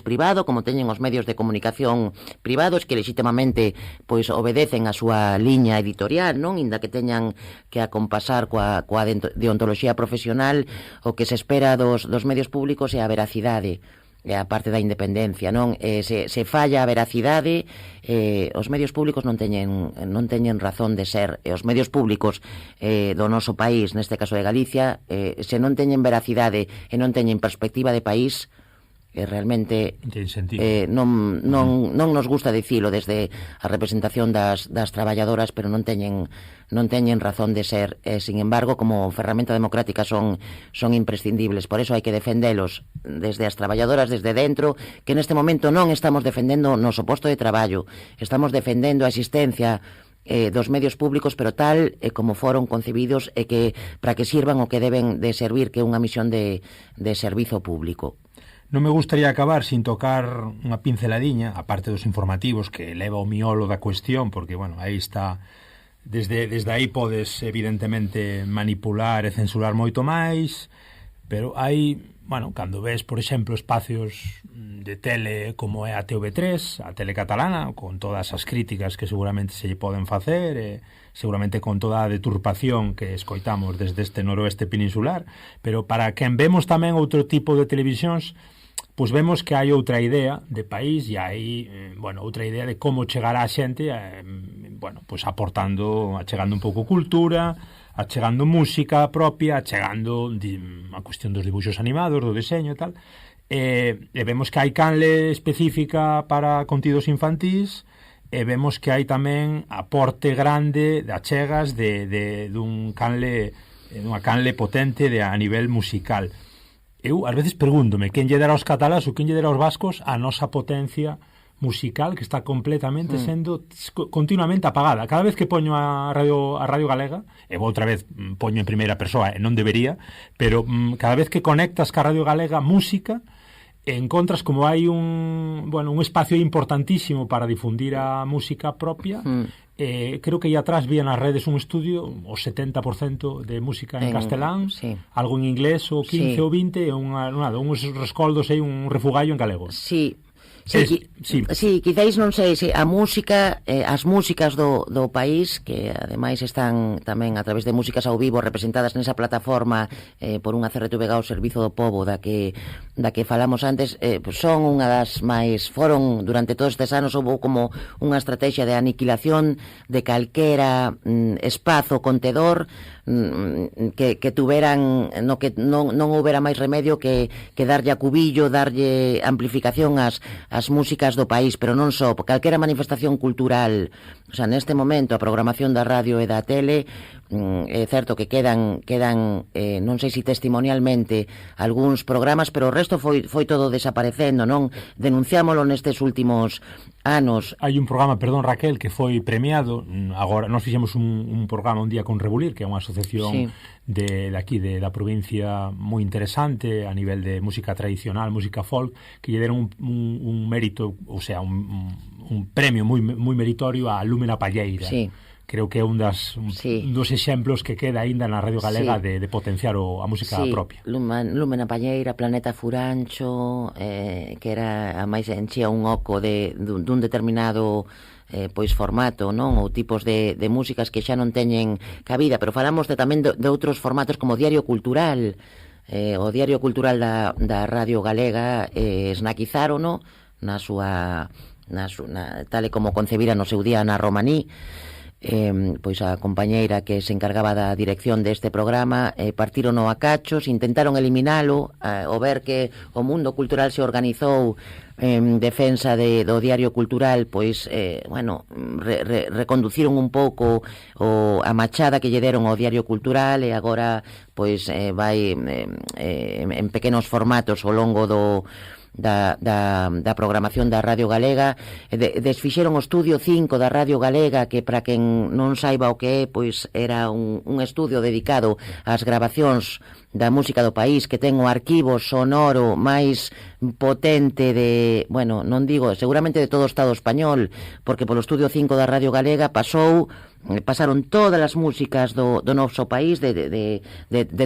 privado, como teñen os medios de comunicación privados que legitimamente obedecen a súa liña editorial, non? Inda que teñan que acompasar coa deontoloxía profesional. O que se espera dos medios públicos é a veracidade, e a parte da independencia, non? Se falla a veracidade, os medios públicos non teñen razón de ser, e os medios públicos do noso país, neste caso de Galicia, se non teñen veracidade e non teñen perspectiva de país, realmente non nos gusta dicilo desde a representación das traballadoras, pero non teñen razón de ser. Sin embargo, como ferramenta democrática son imprescindibles. Por eso hai que defendelos desde as traballadoras, desde dentro, que neste momento non estamos defendendo o noso posto de traballo, estamos defendendo a existencia dos medios públicos, pero tal como foron concebidos e que para que sirvan o que deben de servir, que é unha misión de servizo público. Non me gustaría acabar sin tocar unha pinceladiña, aparte dos informativos, que leva o miolo da cuestión, porque, bueno, aí está, desde aí podes, evidentemente, manipular e censurar moito máis, pero hai, bueno, cando ves, por exemplo, espacios de tele como é a TV3, a tele catalana, con todas as críticas que seguramente se lle poden facer, e seguramente con toda a deturpación que escoitamos desde este noroeste peninsular, pero para quen vemos tamén outro tipo de televisións, pois vemos que hai outra idea de país e hai, outra idea de como chegar á xente, pois achegando un pouco cultura, achegando música propia, achegando a cuestión dos dibuxos animados, do deseño e tal, e vemos que hai canle específica para contidos infantís, e vemos que hai tamén aporte grande de achegas dunha canle potente a nivel musical. Eu, ás veces, pregúntome quen lle dera aos catalás ou quen lle dera aos vascos a nosa potencia musical que está completamente sendo continuamente apagada. Cada vez que poño a Radio Galega, e outra vez poño en primeira persoa, e non debería, pero cada vez que conectas ca Radio Galega música, encontras como hai un espacio importantísimo para difundir a música propia. Creo que aí atrás vía nas redes un estudio, o 70% de música en castelán, algo en inglés, o 15 ou 20, e uns rescoldos aí, un refugallo en galego. Sí, quizáis non sei se a música, as músicas do país, que ademais están tamén a través de músicas ao vivo representadas nesa plataforma por unha CRTVG ao Servizo do Pobo da que falamos antes, son unha das máis, foron durante todos estes anos, houve como unha estrategia de aniquilación de calquera espazo contedor que tuveran, no que non houbera máis remedio que darlle a cubillo, darlle amplificación ás músicas do país, pero non só, calquera manifestación cultural. O sea, neste momento a programación da radio e da tele, é certo que quedan non sei se testimonialmente algúns programas, pero o resto foi todo desaparecendo, non? Denunciámolo nestes últimos anos. Hai un programa, perdón Raquel, que foi premiado agora, nós fixemos un programa un día con Rebulir, que é unha asociación de aquí, da provincia, moi interesante a nivel de música tradicional, música folk, que lle deron un mérito, o sea, un premio moi meritorio a Lúmena Palleira. Creo que é un dos exemplos que queda aínda na Radio Galega de potenciar a música propia. Lúmena Palleira, Planeta Furancho, que era a máis enchía un oco dun determinado pois formato, non? Ou tipos de músicas que xa non teñen cabida, pero falamos tamén de outros formatos como Diario Cultural. O Diario Cultural da Radio Galega esnaquizárono na súa tal e como concebira no seu día na Romaní. Pois a compañeira que se encargaba da dirección deste programa partirono a cachos, intentaron eliminalo, ao ver que o mundo cultural se organizou en defensa do Diario Cultural, pois, reconduciron un pouco a machada que lle deron ao Diario Cultural, e agora pois vai en pequenos formatos ao longo da programación da Radio Galega. Desfixeron o Estudio 5 da Radio Galega, que para quen non saiba o que é, pois era un estudio dedicado ás grabacións da música do país, que ten o arquivo sonoro máis potente non digo, seguramente de todo o Estado español, porque polo Estudio 5 da Radio Galega pasaron todas as músicas do noso país de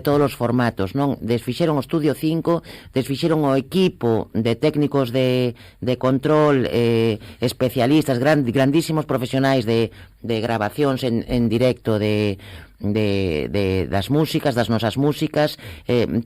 todos os formatos, non? Desfixeron o Estudio 5, desfixeron o equipo de técnicos de control, especialistas, grandísimos profesionais de grabacións en directo das músicas, das nosas músicas,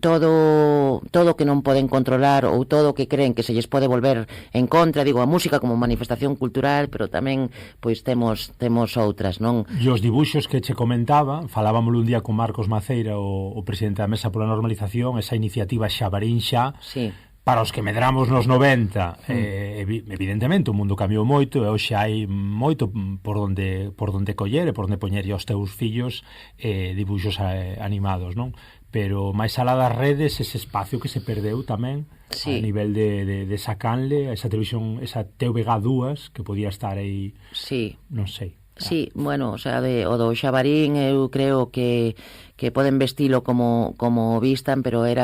todo que non poden controlar, ou todo que creen que se lles pode volver en contra. Digo, a música como manifestación cultural, pero tamén pois temos outras, non? E os dibuixos que che comentaba, falábamoslo un día con Marcos Maceira, o presidente da Mesa pola Normalización, esa iniciativa Xabarín Xa, para os que medramos nos 90, evidentemente o mundo cambiou moito, e hoxe hai moito por onde coller e por onde poñer aos teus fillos dibuixos animados, non? Pero máis alá das redes, ese espacio que se perdeu tamén a nivel de esa canle, esa televisión, esa TVG2 que podía estar aí, non sei. Sí, bueno, o sea, o do Xabarín eu creo que poden vestilo como vistan, pero é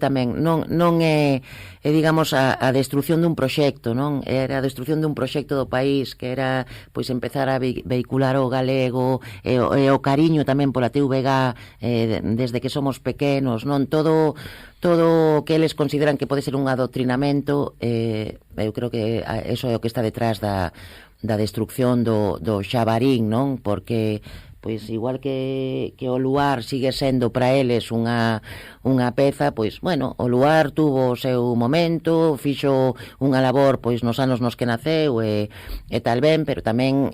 tamén non é digamos a destrucción dun proxecto, non? Era a destrucción dun proxecto do país, que era pois empezar a vehicular o galego e o cariño tamén pola TVG desde que somos pequenos, non? Todo que eles consideran que pode ser un adoctrinamento, eu creo que eso é o que está detrás da destrucción do Xabarín, non? Porque pois igual que o luar sigue sendo para eles unha peza, pois, bueno, o luar tuvo o seu momento, fixo unha labor pois nos anos nos que naceu e tal ben, pero tamén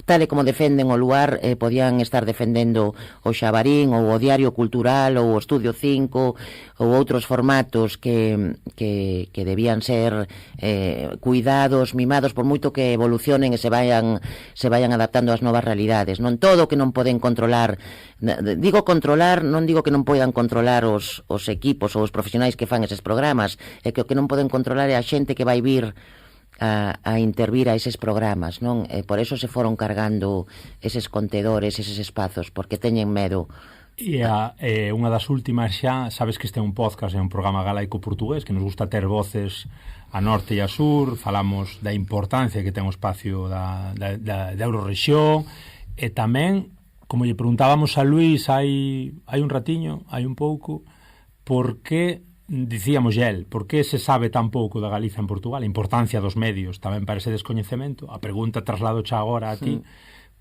tal e como defenden o luar, podían estar defendendo o Xabarín ou o Diario Cultural ou o Estudio 5 ou outros formatos que debían ser cuidados, mimados, por moito que evolucionen e se vayan adaptando ás novas realidades. Non todo que non poden controlar, digo controlar, non digo que non poidan controlar os equipos ou os profesionais que fan eses programas, é que o que non poden controlar é a xente que vai vir a intervir a eses programas, non? Por eso se foron cargando eses contedores, eses espazos, porque teñen medo E unha das últimas xa, sabes que este é un podcast, é un programa galaico-portugués, que nos gusta ter voces a norte e a sur, falamos da importancia que ten o espacio da Eurorrexión, e tamén, como lle preguntábamos a Luís hai un ratiño, hai un pouco, por que, dicíamos el, por que se sabe tan pouco da Galiza en Portugal, a importancia dos medios tamén para ese descoñecemento, a pregunta traslado xa agora a ti,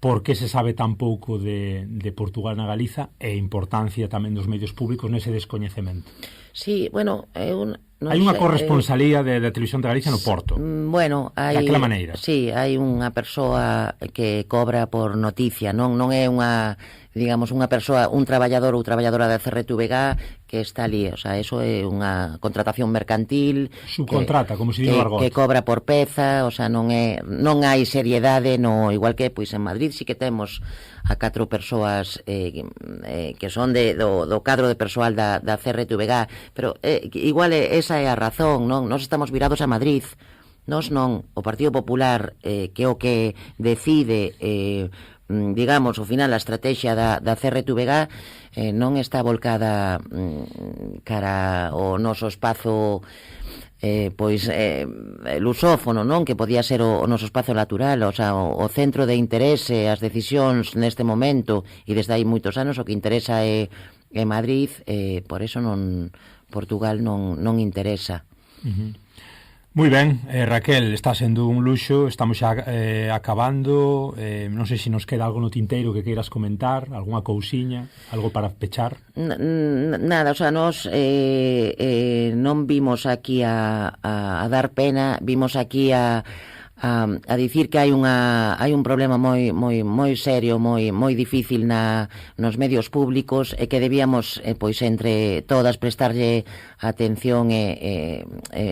por que se sabe tan pouco de Portugal na Galiza e a importancia tamén dos medios públicos nese descoñecemento. Sí, bueno, hai unha corresponsalía da Televisión de Galicia no Porto. Bueno, hai daquela maneira. Sí, hai unha persoa que cobra por noticia, non é unha, digamos, unha persoa, un traballador ou traballadora da CRTVG que está ali, o sea, eso é unha contratación mercantil, subcontrata, como se di no argot, que cobra por peza, o sea, non hai seriedade, no, igual que pois en Madrid sí que temos a 4 persoas que son do cadro de persoal da CRTVG, pero igual esa é a razón, non? Nós estamos virados a Madrid, nós non, o Partido Popular que o que decide digamos, ao final a estrategia da CRTVG non está volcada cara ao noso espazo lusófono, non? Que podía ser o noso espazo natural, o sea, o centro de interese, as decisións neste momento, e desde hai moitos anos o que interesa é Madrid, por eso Portugal non interesa. Moi ben, Raquel, está sendo un luxo, estamos xa acabando, non sei se nos queda algo no tinteiro que queiras comentar, algunha cousiña, algo para pechar. Nada, o sea, nos non vimos aquí a dar pena, vimos aquí a dicir que hai un problema moi serio, moi difícil nos medios públicos e que debíamos pois entre todas prestarlle atención e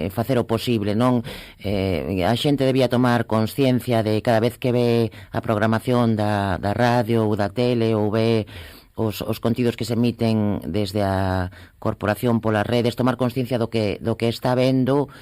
facer o posible, non? A xente debía tomar consciencia de cada vez que ve a programación da radio ou da tele ou ve os contidos que se emiten desde a Corporación polas redes, tomar consciencia do que está vendo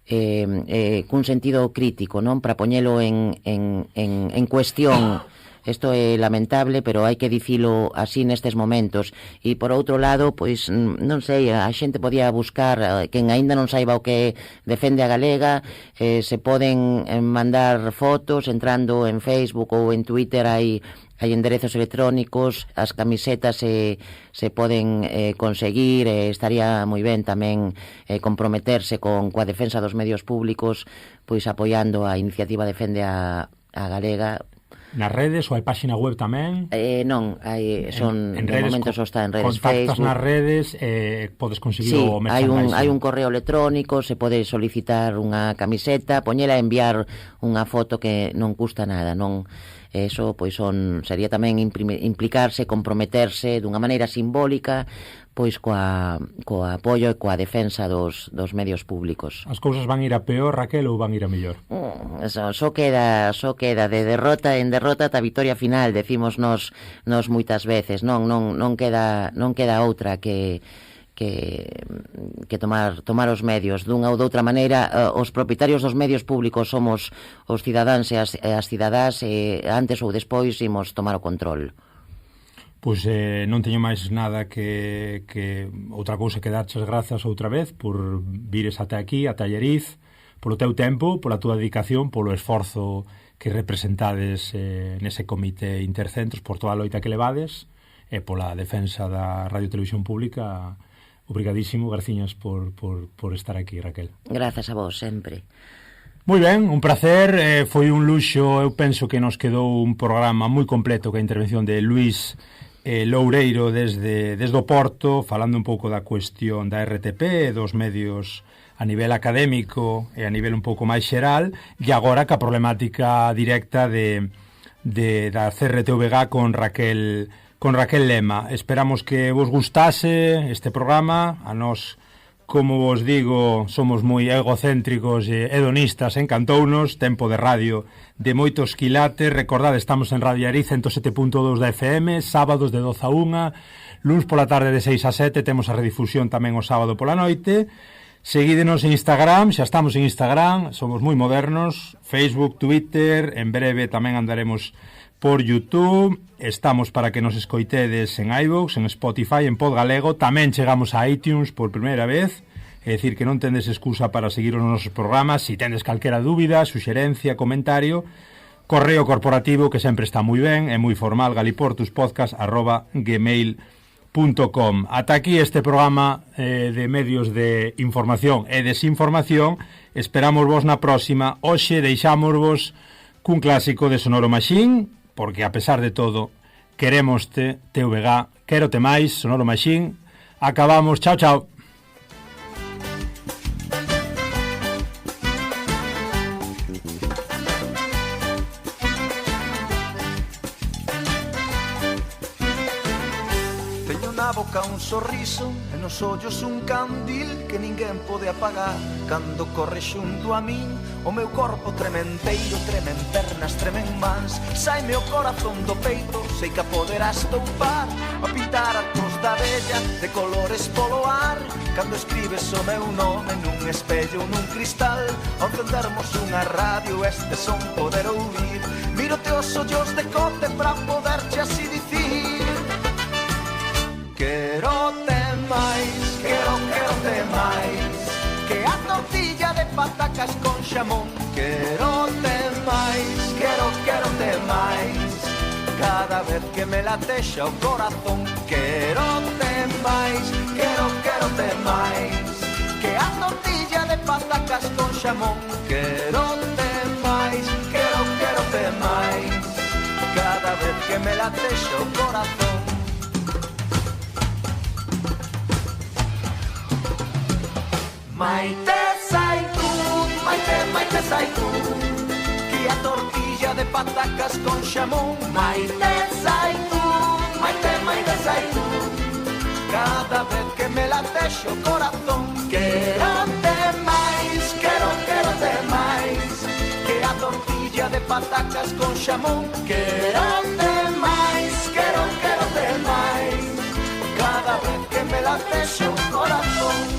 cun sentido crítico, non? Para poñelo en cuestión. Isto é lamentable, pero hai que dicilo así nestes momentos. E por outro lado, pois non sei, a xente podía buscar, quen aínda non saiba o que defende a galega, se poden mandar fotos entrando en Facebook ou en Twitter, hai enderezos electrónicos, as camisetas se poden conseguir, estaría moi ben tamén comprometerse coa defensa dos medios públicos, pois apoiando a iniciativa Defende a Galega. Nas redes ou hai páxina web tamén? Non, en redes, momento só está en redes, contactas Facebook. Nas redes podes conseguir o merchandising. Hai un correo electrónico, se pode solicitar unha camiseta, poñela a enviar unha foto que non custa nada, non? Eso pois sería tamén implicarse, comprometerse dunha maneira simbólica pois coa apoio e coa defensa dos medios públicos. As cousas van ir a peor, Raquel, ou van ir a mellor? Só queda de derrota en derrota ata a vitoria final, decimos nos moitas veces, non queda outra que tomar os medios dunha ou doutra maneira. Os propietarios dos medios públicos somos os cidadáns e as cidadás, e antes ou despois imos tomar o control. Pois non teño máis nada que outra cousa que darches grazas outra vez por vires ata aquí, ata Allariz, polo teu tempo, pola túa dedicación, polo esforzo que representades nese comité intercentros, por toda a loita que levades e pola defensa da Radio Televisión Pública. Obrigadísimo, graciñas por estar aquí, Raquel. Grazas a vos, sempre. Moi ben, un placer, foi un luxo. Eu penso que nos quedou un programa moi completo ca intervención de Luís Loureiro desde o Porto, falando un pouco da cuestión da RTP, dos medios a nivel académico e a nivel un pouco máis xeral, e agora ca problemática directa da CRTVG con Raquel Lema. Esperamos que vos gustase este programa. A nós, como vos digo, somos moi egocéntricos e hedonistas, encantounos. Tempo de radio de moitos quilates. Recordade, estamos en Radio Allariz 107.2 da FM, sábados de 12 a 1, luns pola tarde de 6 a 7, temos a redifusión tamén o sábado pola noite. Seguídenos en Instagram, xa estamos en Instagram, somos moi modernos, Facebook, Twitter, en breve tamén andaremos por YouTube, estamos para que nos escoitedes en iVoox, en Spotify, en Podgalego, tamén chegamos a iTunes por primeira vez, é dicir que non tendes excusa para seguir os nosos programas, se tendes calquera dúbida, suxerencia, comentario, correo corporativo que sempre está moi ben, é moi formal, galiportuspodcast@gmail.com. Ata aquí este programa de medios de información e desinformación. Esperamos vos na próxima. Hoxe deixámosvos cun clásico de Sonoro Machine, porque a pesar de todo queremoste, TVG, quérote máis, Sonoro Machine. Acabamos, chao, chao. Boca un sorriso e nos ollos un candil que ninguén pode apagar. Cando corre xunto a min, o meu corpo trementeiro, tremen pernas, tremen mans, saime o corazón do peito, sei que a poderás toupar, a pintar arcos da bella de colores polo ar. Cando escribes o meu nome nun espello, nun cristal, ao encendermos unha radio, este son poder ouvir. Mírote os ollos de cote pra poderche así dicir: querote máis, querote máis, que a tortilla de patacas con xamón. Querote máis, querote máis, cada vez que me latexa o corazón. Querote máis, querote máis, que a tortilla de patacas con xamón. Querote máis, querote máis, cada vez que me latexa o corazón. Maite zaitut, maite zaitut, que a tortilla de patacas con xamón. Maite zaitut, maite zaitut, cada vez que me latexa o corazón. Querote máis, querote máis, que a tortilla de patacas con xamón. Querote máis, querote máis, cada vez que me latexa o corazón.